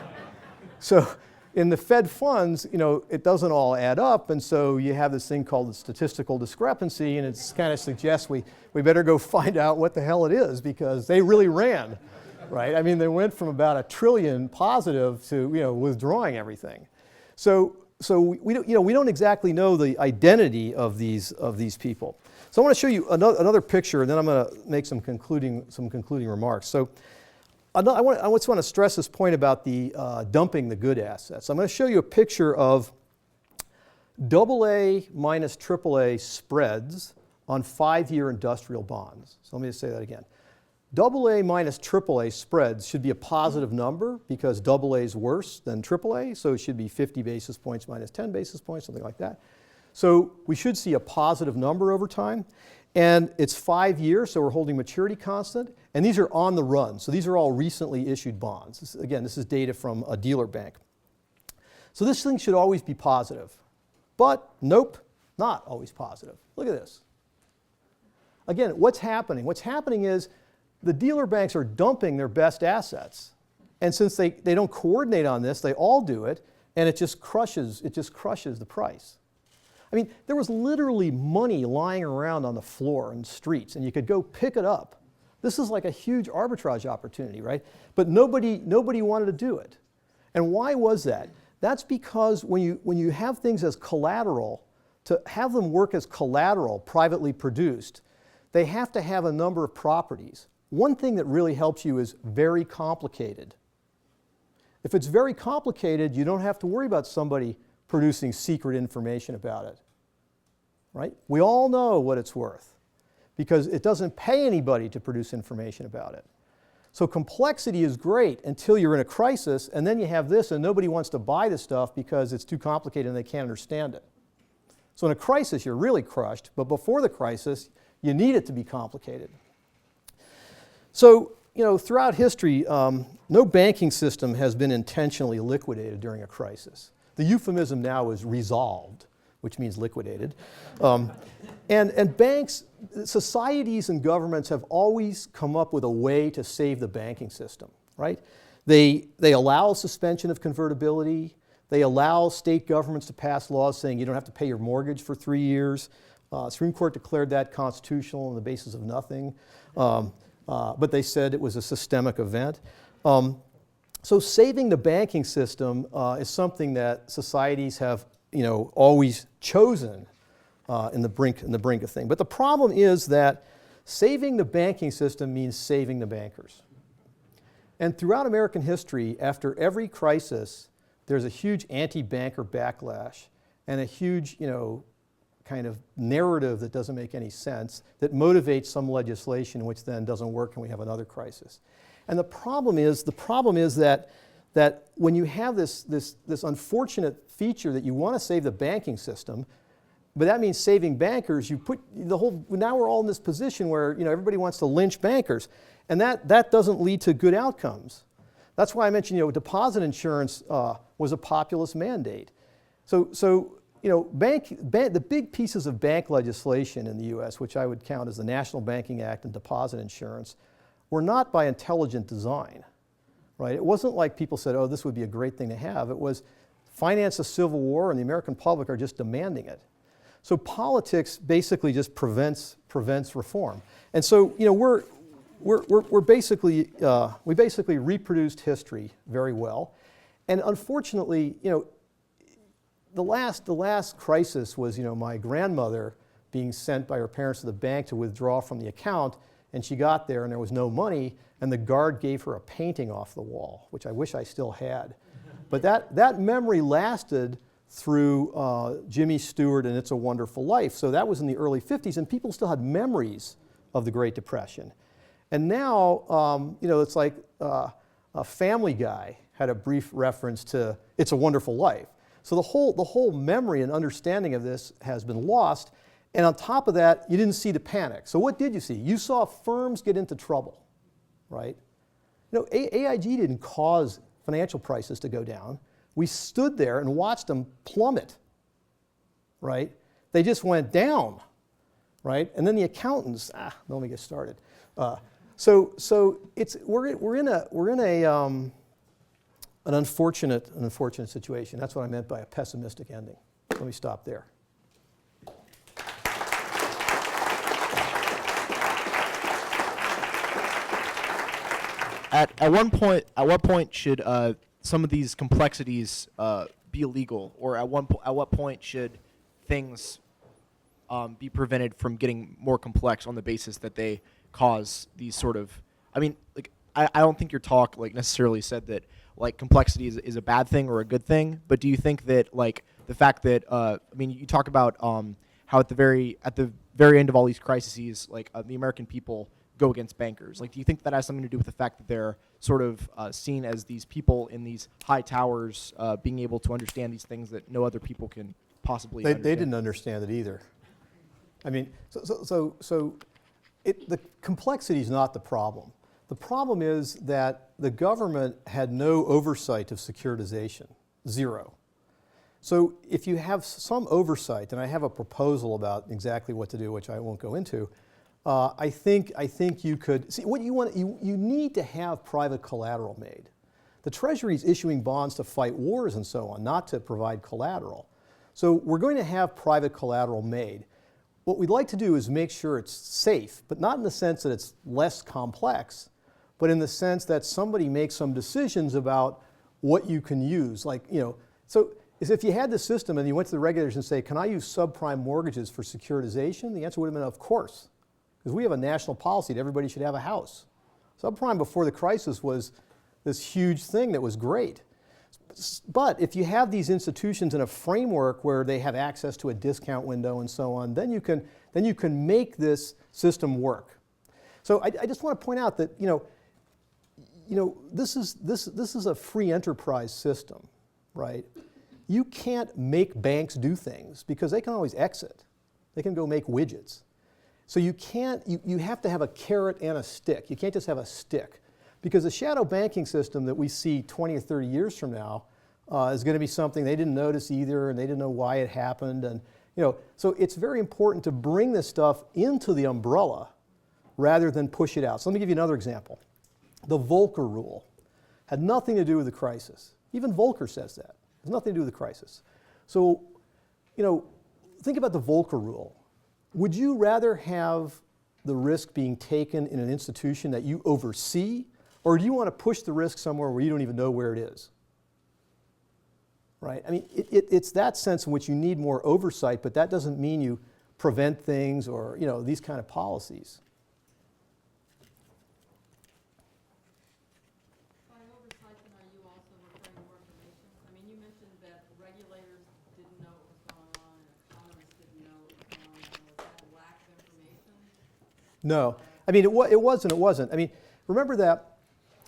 So in the Fed funds, it doesn't all add up, and so you have this thing called the statistical discrepancy, and it kind of suggests we better go find out what the hell it is, because they really ran, right? I mean, they went from about $1 trillion positive to withdrawing everything. So we don't exactly know the identity of these people. So I want to show you another picture, and then I'm going to make some concluding remarks. So I just want to stress this point about the dumping the good assets. I'm going to show you a picture of AA minus AAA spreads on 5-year industrial bonds. So let me just say that again. AA minus AAA spreads should be a positive number because AA is worse than AAA, so it should be 50 basis points minus 10 basis points, something like that. So we should see a positive number over time. And it's 5 years, so we're holding maturity constant. And these are on the run. So these are all recently issued bonds. This is data from a dealer bank. So this thing should always be positive. But nope, not always positive. Look at this. Again, what's happening? What's happening is the dealer banks are dumping their best assets. And since they don't coordinate on this, they all do it, and it just crushes the price. I mean, there was literally money lying around on the floor in the streets, and you could go pick it up. This is like a huge arbitrage opportunity, right? But nobody wanted to do it. And why was that? That's because when you have things as collateral, to have them work as collateral, privately produced, they have to have a number of properties. One thing that really helps you is very complicated. If it's very complicated, you don't have to worry about somebody producing secret information about it, right? We all know what it's worth because it doesn't pay anybody to produce information about it. So complexity is great until you're in a crisis, and then you have this and nobody wants to buy the stuff because it's too complicated and they can't understand it. So in a crisis, you're really crushed, but before the crisis, you need it to be complicated. So, throughout history, no banking system has been intentionally liquidated during a crisis. The euphemism now is resolved, which means liquidated. And banks, societies and governments have always come up with a way to save the banking system, right? They allow suspension of convertibility. They allow state governments to pass laws saying you don't have to pay your mortgage for 3 years. Supreme Court declared that constitutional on the basis of nothing. But they said it was a systemic event. So saving the banking system is something that societies have, always chosen in the brink of thing. But the problem is that saving the banking system means saving the bankers. And throughout American history, after every crisis, there's a huge anti-banker backlash and a huge, kind of narrative that doesn't make any sense that motivates some legislation which then doesn't work and we have another crisis. And the problem is that when you have this unfortunate feature that you want to save the banking system, but that means saving bankers, now we're all in this position where everybody wants to lynch bankers, and that doesn't lead to good outcomes. That's why I mentioned deposit insurance was a populist mandate. So the big pieces of bank legislation in the U.S., which I would count as the National Banking Act and deposit insurance, were not by intelligent design, right? It wasn't like people said, oh, this would be a great thing to have. It was finance a civil war and the American public are just demanding it. So politics basically just prevents reform. And so, we basically reproduced history very well. And unfortunately, the last crisis was, my grandmother being sent by her parents to the bank to withdraw from the account, and she got there and there was no money, and the guard gave her a painting off the wall, which I wish I still had. But that memory lasted through Jimmy Stewart and It's a Wonderful Life. So that was in the early 50s, and people still had memories of the Great Depression. And now, it's like a Family Guy had a brief reference to It's a Wonderful Life. So the whole memory and understanding of this has been lost. And on top of that, you didn't see the panic. So what did you see? You saw firms get into trouble, right? AIG didn't cause financial prices to go down. We stood there and watched them plummet, right? They just went down, right? And then the accountants, don't let me get started. So we're in an unfortunate situation. That's what I meant by a pessimistic ending. Let me stop there. At what point should some of these complexities be illegal, or at what point should things be prevented from getting more complex on the basis that they cause these sort of? I mean, I don't think your talk necessarily said that complexity is a bad thing or a good thing, but do you think that the fact that you talk about how at the very end of all these crises, the American people go against bankers. Do you think that has something to do with the fact that they're sort of seen as these people in these high towers being able to understand these things that no other people can possibly understand? They didn't understand it either. I mean, the complexity is not the problem. The problem is that the government had no oversight of securitization, zero. So if you have some oversight, and I have a proposal about exactly what to do, which I won't go into, I think you could see what you want. You need to have private collateral made. The Treasury is issuing bonds to fight wars and so on, not to provide collateral. So we're going to have private collateral made. What we'd like to do is make sure it's safe, but not in the sense that it's less complex, but in the sense that somebody makes some decisions about what you can use. So is if you had this system and you went to the regulators and say, can I use subprime mortgages for securitization? The answer would have been, of course, because we have a national policy that everybody should have a house. Subprime before the crisis was this huge thing that was great. But if you have these institutions in a framework where they have access to a discount window and so on, then you can make this system work. So I just want to point out that this is a free enterprise system, right? You can't make banks do things because they can always exit. They can go make widgets. So you have to have a carrot and a stick. You can't just have a stick. Because the shadow banking system that we see 20 or 30 years from now is going to be something they didn't notice either, and they didn't know why it happened. And so it's very important to bring this stuff into the umbrella rather than push it out. So let me give you another example. The Volcker Rule had nothing to do with the crisis. Even Volcker says that. It has nothing to do with the crisis. So, think about the Volcker Rule. Would you rather have the risk being taken in an institution that you oversee, or do you want to push the risk somewhere where you don't even know where it is? Right? I mean, it's that sense in which you need more oversight, but that doesn't mean you prevent things or these kind of policies. By oversight, then are you also referring to more information? I mean, you mentioned that regulators didn't know what was going on, and economists didn't know what was going on. Was that lack of information? No. I mean, it was and it wasn't. I mean, remember that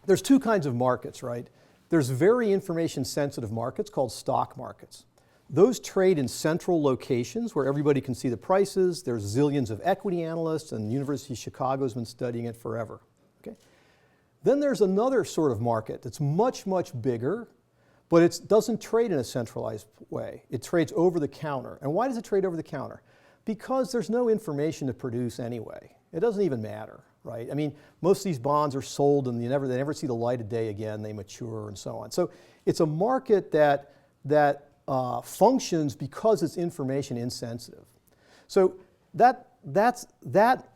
there's two kinds of markets, right? There's very information-sensitive markets called stock markets. Those trade in central locations where everybody can see the prices. There's zillions of equity analysts, and the University of Chicago has been studying it forever. Okay? Then there's another sort of market that's much, much bigger, but it doesn't trade in a centralized way. It trades over the counter. And why does it trade over the counter? Because there's no information to produce anyway. It doesn't even matter. Right? I mean, most of these bonds are sold and they never see the light of day again. They mature and so on. So it's a market that functions because it's information insensitive. So that's that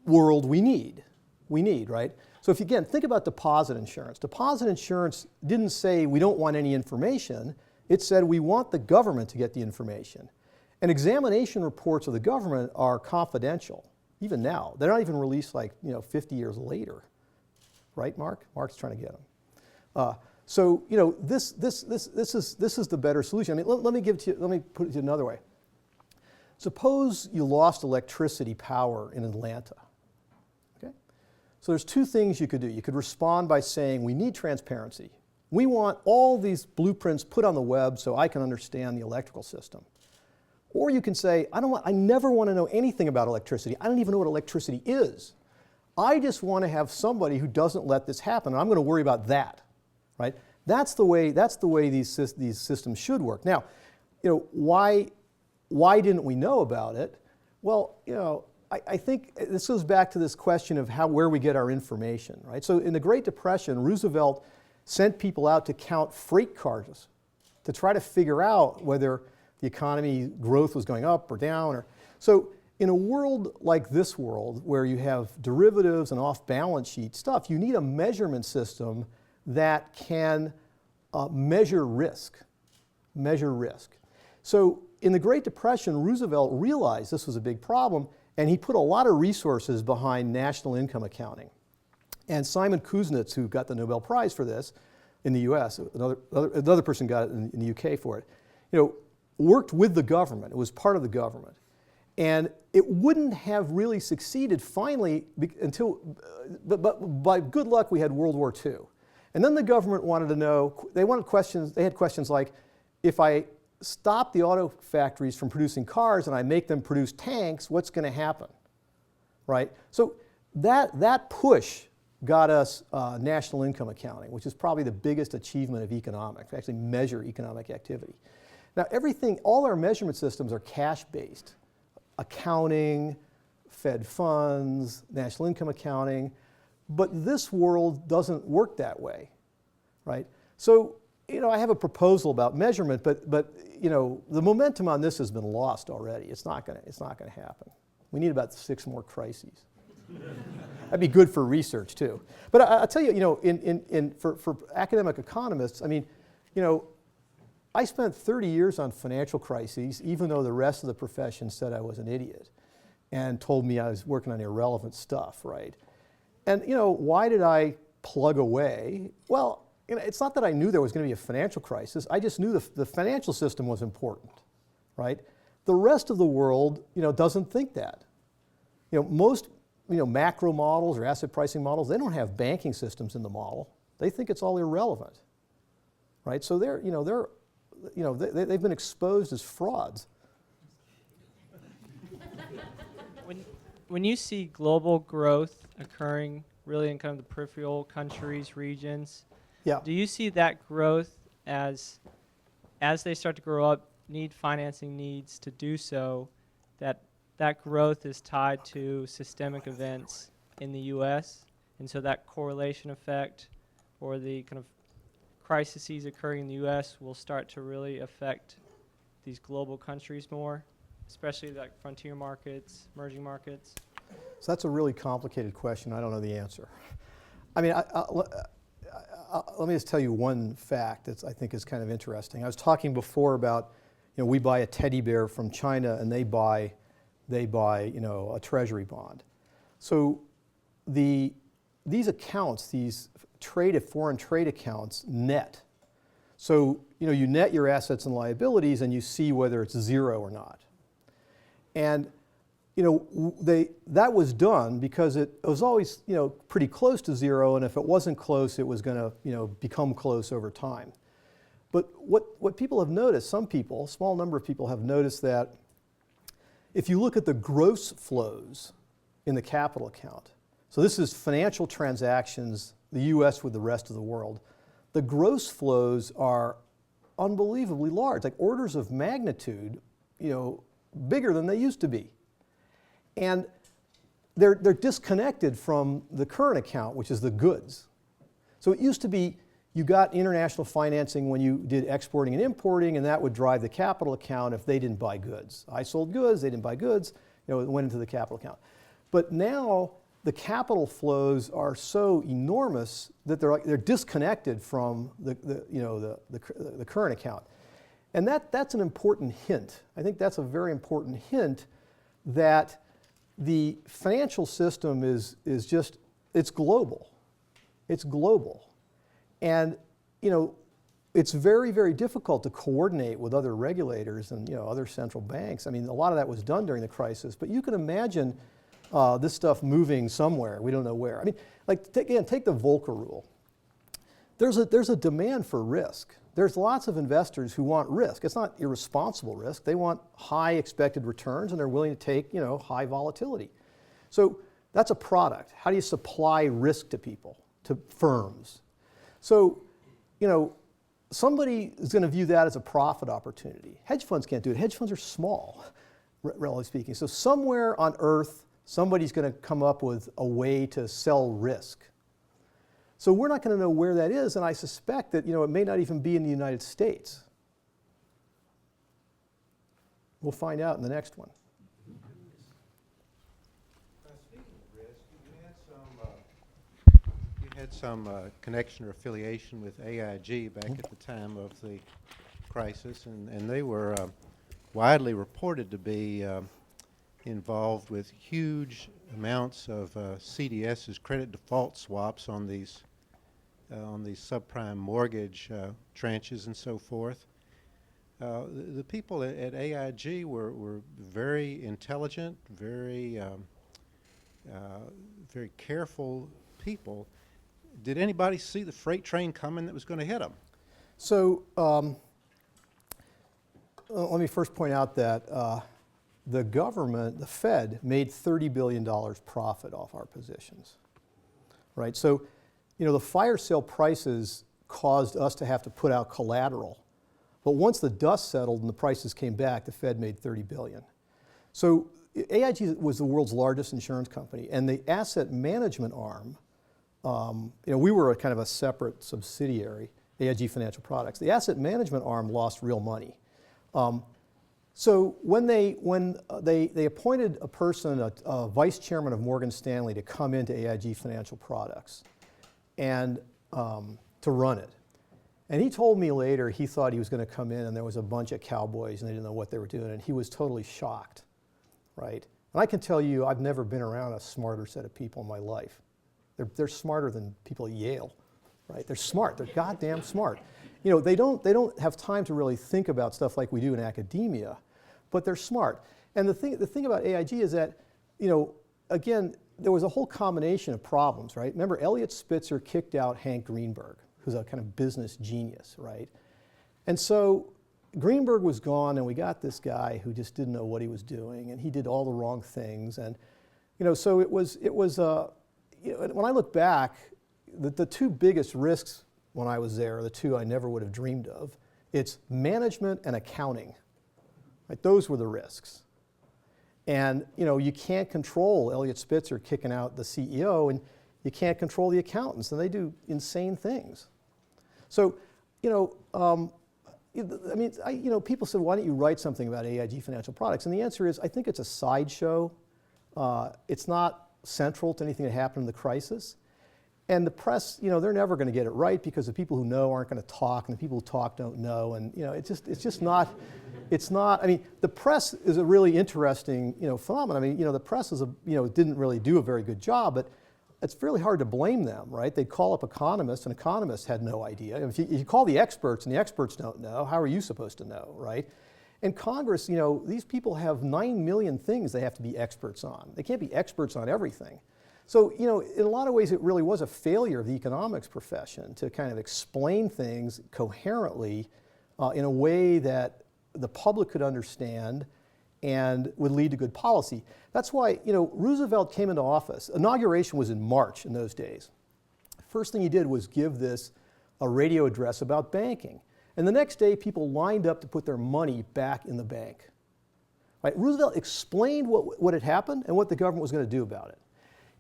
world we need. We need, right? So if you, again, think about deposit insurance. Deposit insurance didn't say we don't want any information. It said we want the government to get the information. And examination reports of the government are confidential. Even now, they're not even released 50 years later, right, Mark? Mark's trying to get them. So this is the better solution. I mean, let me put it to you another way. Suppose you lost electricity power in Atlanta. Okay, so there's two things you could do. You could respond by saying we need transparency. We want all these blueprints put on the web so I can understand the electrical system. Or you can say, I never want to know anything about electricity. I don't even know what electricity is. I just want to have somebody who doesn't let this happen, and I'm going to worry about that, right? That's the way these systems should work. Now, why didn't we know about it? Well, I think this goes back to this question of where we get our information, right? So in the Great Depression, Roosevelt sent people out to count freight cars to try to figure out whether the economy growth was going up or down. So in a world like this world, where you have derivatives and off-balance sheet stuff, you need a measurement system that can measure risk. So in the Great Depression, Roosevelt realized this was a big problem, and he put a lot of resources behind national income accounting. And Simon Kuznets, who got the Nobel Prize for this in the US, another person got it in the UK for it, worked with the government. It was part of the government. And it wouldn't have really succeeded finally but by good luck we had World War II. And then the government wanted to know, they had questions like, if I stop the auto factories from producing cars and I make them produce tanks, what's going to happen, right? So that push got us national income accounting, which is probably the biggest achievement of economics, actually measure economic activity. Now all our measurement systems are cash-based. Accounting, Fed funds, national income accounting, but this world doesn't work that way, right? So, I have a proposal about measurement, but the momentum on this has been lost already. It's not going to happen. We need about 6 more crises. That'd be good for research too. But I'll tell you, for academic economists, I mean, I spent 30 years on financial crises, even though the rest of the profession said I was an idiot and told me I was working on irrelevant stuff, right? And why did I plug away? Well, it's not that I knew there was going to be a financial crisis. I just knew the financial system was important, right? The rest of the world, doesn't think that. Most, macro models or asset pricing models, they don't have banking systems in the model. They think it's all irrelevant, right? So they've been exposed as frauds. When you see global growth occurring really in kind of the peripheral countries, regions, Yeah. do you see that growth as they start to grow up, need financing needs to do so, that growth is tied to systemic events in the U.S., and so that correlation effect or the kind of crises occurring in the U.S. will start to really affect these global countries more, especially like frontier markets, emerging markets? So that's a really complicated question. I don't know the answer. I mean, let me just tell you one fact that I think is kind of interesting. I was talking before about, we buy a teddy bear from China and they buy a treasury bond. So these accounts, these foreign trade accounts net. So, you net your assets and liabilities and you see whether it's zero or not. And, that was done because it was always, pretty close to zero, and if it wasn't close, it was going to, become close over time. But what people have noticed, some people, a small number of people have noticed that if you look at the gross flows in the capital account, so this is financial transactions, the U.S. with the rest of the world, the gross flows are unbelievably large, like orders of magnitude, bigger than they used to be. And they're disconnected from the current account, which is the goods. So it used to be you got international financing when you did exporting and importing, and that would drive the capital account if they didn't buy goods. I sold goods, they didn't buy goods, it went into the capital account. But now the capital flows are so enormous that they're disconnected from the current account. And that's an important hint. I think that's a very important hint that the financial system is just, it's global. It's global. And, it's very, very difficult to coordinate with other regulators and, other central banks. I mean, a lot of that was done during the crisis, but you can imagine this stuff moving somewhere. We don't know where. I mean, take the Volcker Rule. There's a demand for risk. There's lots of investors who want risk. It's not irresponsible risk. They want high expected returns, and they're willing to take, high volatility. So that's a product. How do you supply risk to people, to firms? So, somebody is going to view that as a profit opportunity. Hedge funds can't do it. Hedge funds are small, relatively speaking. So somewhere on earth, somebody's going to come up with a way to sell risk. So we're not going to know where that is, and I suspect that, it may not even be in the United States. We'll find out in the next one. Speaking of risk, you had some connection or affiliation with AIG back at the time of the crisis, and they were widely reported to be involved with huge amounts of CDS's, credit default swaps, on these subprime mortgage tranches and so forth. The people at AIG were very intelligent, very careful people. Did anybody see the freight train coming that was going to hit them? So let me first point out that the government, the Fed, made $30 billion profit off our positions, right? So, the fire sale prices caused us to have to put out collateral. But once the dust settled and the prices came back, the Fed made $30 billion. So AIG was the world's largest insurance company, and the asset management arm, we were kind of a separate subsidiary, AIG Financial Products. The asset management arm lost real money. So when they appointed a person, a vice chairman of Morgan Stanley, to come into AIG Financial Products and to run it. And he told me later he thought he was going to come in and there was a bunch of cowboys and they didn't know what they were doing, and he was totally shocked, right? And I can tell you, I've never been around a smarter set of people in my life. They're smarter than people at Yale, right? They're smart. They're goddamn smart. You know, they don't have time to really think about stuff like we do in academia, but they're smart. And the thing about AIG is that, you know, again, there was a whole combination of problems, right? Remember, Elliot Spitzer kicked out Hank Greenberg, who's a kind of business genius, right? And so Greenberg was gone, and we got this guy who just didn't know what he was doing, and he did all the wrong things. And, you know, so it was you know, when I look back, the two biggest risks when I was there are the two I never would have dreamed of. It's management and accounting. Right? Those were the risks. And, you know, you can't control Elliot Spitzer kicking out the CEO, and you can't control the accountants, and they do insane things. So, you know, I mean, you know, people said, why don't you write something about AIG Financial Products? And the answer is, I think it's a sideshow. It's not central to anything that happened in the crisis. And the press, you know, they're never going to get it right because the people who know aren't going to talk, and the people who talk don't know. And, you know, it's just not, I mean, the press is a really interesting, you know, phenomenon. I mean, you know, the press is didn't really do a very good job, but it's fairly hard to blame them, right? They'd call up economists, and economists had no idea. If you call the experts and the experts don't know, how are you supposed to know, right? And Congress, you know, these people have 9 million things they have to be experts on. They can't be experts on everything. So, you know, in a lot of ways, it really was a failure of the economics profession to kind of explain things coherently in a way that the public could understand and would lead to good policy. That's why, you know, Roosevelt came into office. Inauguration was in March in those days. First thing he did was give this a radio address about banking. And the next day, people lined up to put their money back in the bank. Right? Roosevelt explained what had happened and what the government was going to do about it.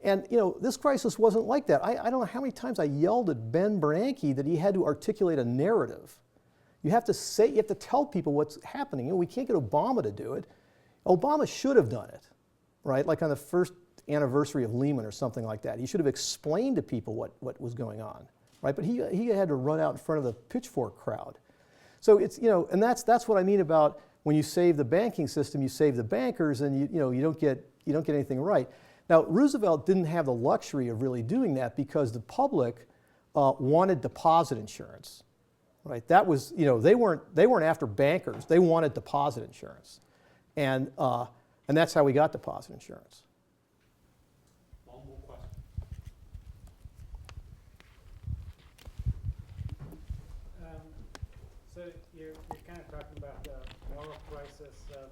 And, you know, this crisis wasn't like that. I don't know how many times I yelled at Ben Bernanke that he had to articulate a narrative. You have to tell people what's happening. You know, we can't get Obama to do it. Obama should have done it, right? Like on the first anniversary of Lehman or something like that. He should have explained to people what was going on, right? But he had to run out in front of the pitchfork crowd. So it's, you know, and that's what I mean about when you save the banking system, you save the bankers, and you don't get anything right. Now, Roosevelt didn't have the luxury of really doing that because the public wanted deposit insurance, right? That was, you know, they weren't after bankers. They wanted deposit insurance, and that's how we got deposit insurance. One more question. So you're kind of talking about the moral crisis of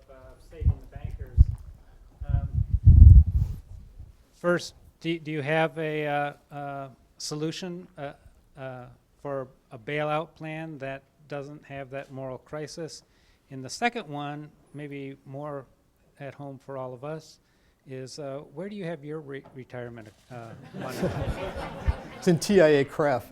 saving the bankers. First, do you have a solution for a bailout plan that doesn't have that moral crisis? And the second one, maybe more at home for all of us, is where do you have your retirement money? It's in TIA CREF.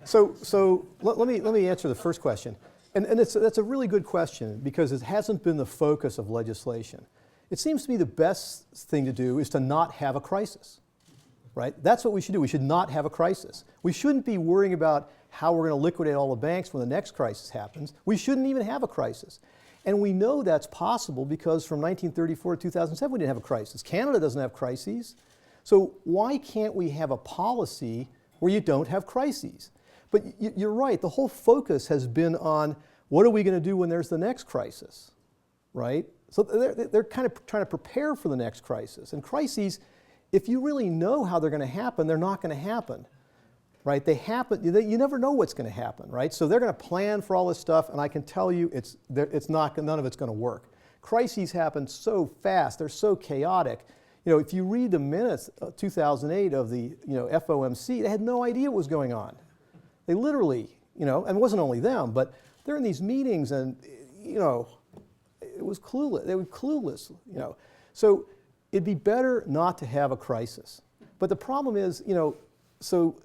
So let me answer the first question. And that's a really good question because it hasn't been the focus of legislation. It seems to me the best thing to do is to not have a crisis, right? That's what we should do. We should not have a crisis. We shouldn't be worrying about how we're going to liquidate all the banks when the next crisis happens. We shouldn't even have a crisis. And we know that's possible because from 1934 to 2007, we didn't have a crisis. Canada doesn't have crises. So why can't we have a policy where you don't have crises? But you're right. The whole focus has been on what are we going to do when there's the next crisis, right? So they're kind of trying to prepare for the next crisis. And crises, if you really know how they're going to happen, they're not going to happen, right? They happen. You never know what's going to happen, right? So they're going to plan for all this stuff, and I can tell you, none of it's going to work. Crises happen so fast. They're so chaotic. You know, if you read the minutes of 2008 of the FOMC, they had no idea what was going on. They literally, and it wasn't only them, but they're in these meetings, and it was clueless. They were clueless, So it'd be better not to have a crisis. But the problem is, so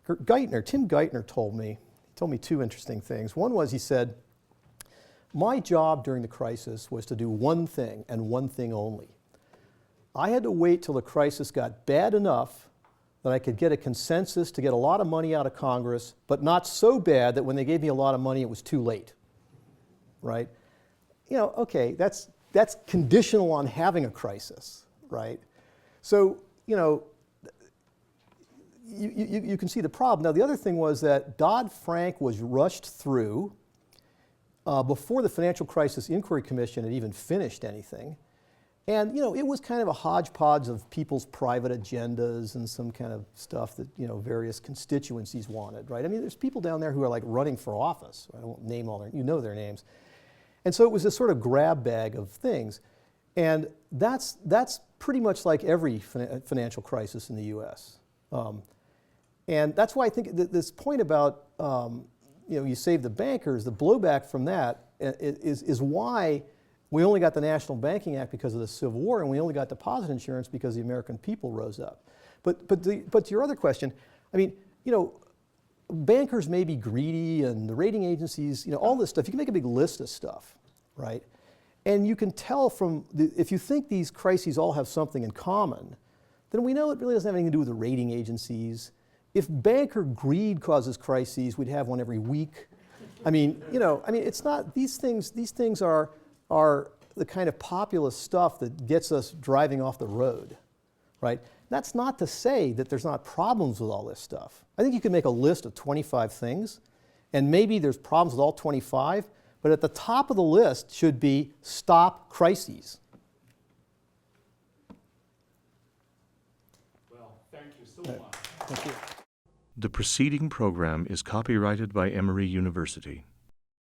Tim Geithner told me two interesting things. One was he said, my job during the crisis was to do one thing and one thing only. I had to wait till the crisis got bad enough that I could get a consensus to get a lot of money out of Congress, but not so bad that when they gave me a lot of money, it was too late, right? You know, okay, that's conditional on having a crisis, right? So, you know, you can see the problem. Now, the other thing was that Dodd-Frank was rushed through before the Financial Crisis Inquiry Commission had even finished anything. And, you know, it was kind of a hodgepodge of people's private agendas and some kind of stuff that, you know, various constituencies wanted, right? I mean, there's people down there who are like running for office. I won't name all their, you know their names. And so it was this sort of grab bag of things. And that's pretty much like every financial crisis in the US. And that's why I think this point about, you know, you save the bankers, the blowback from that is why we only got the National Banking Act because of the Civil War, and we only got deposit insurance because the American people rose up. But to your other question, I mean, you know, bankers may be greedy, and the rating agencies, you know, all this stuff. You can make a big list of stuff, right? And you can tell from, if you think these crises all have something in common, then we know it really doesn't have anything to do with the rating agencies. If banker greed causes crises, we'd have one every week. I mean, you know, I mean, it's not, these things are the kind of populist stuff that gets us driving off the road, right? That's not to say that there's not problems with all this stuff. I think you can make a list of 25 things, and maybe there's problems with all 25, but at the top of the list should be stop crises. Well, thank you so much. Thank you. The preceding program is copyrighted by Emory University.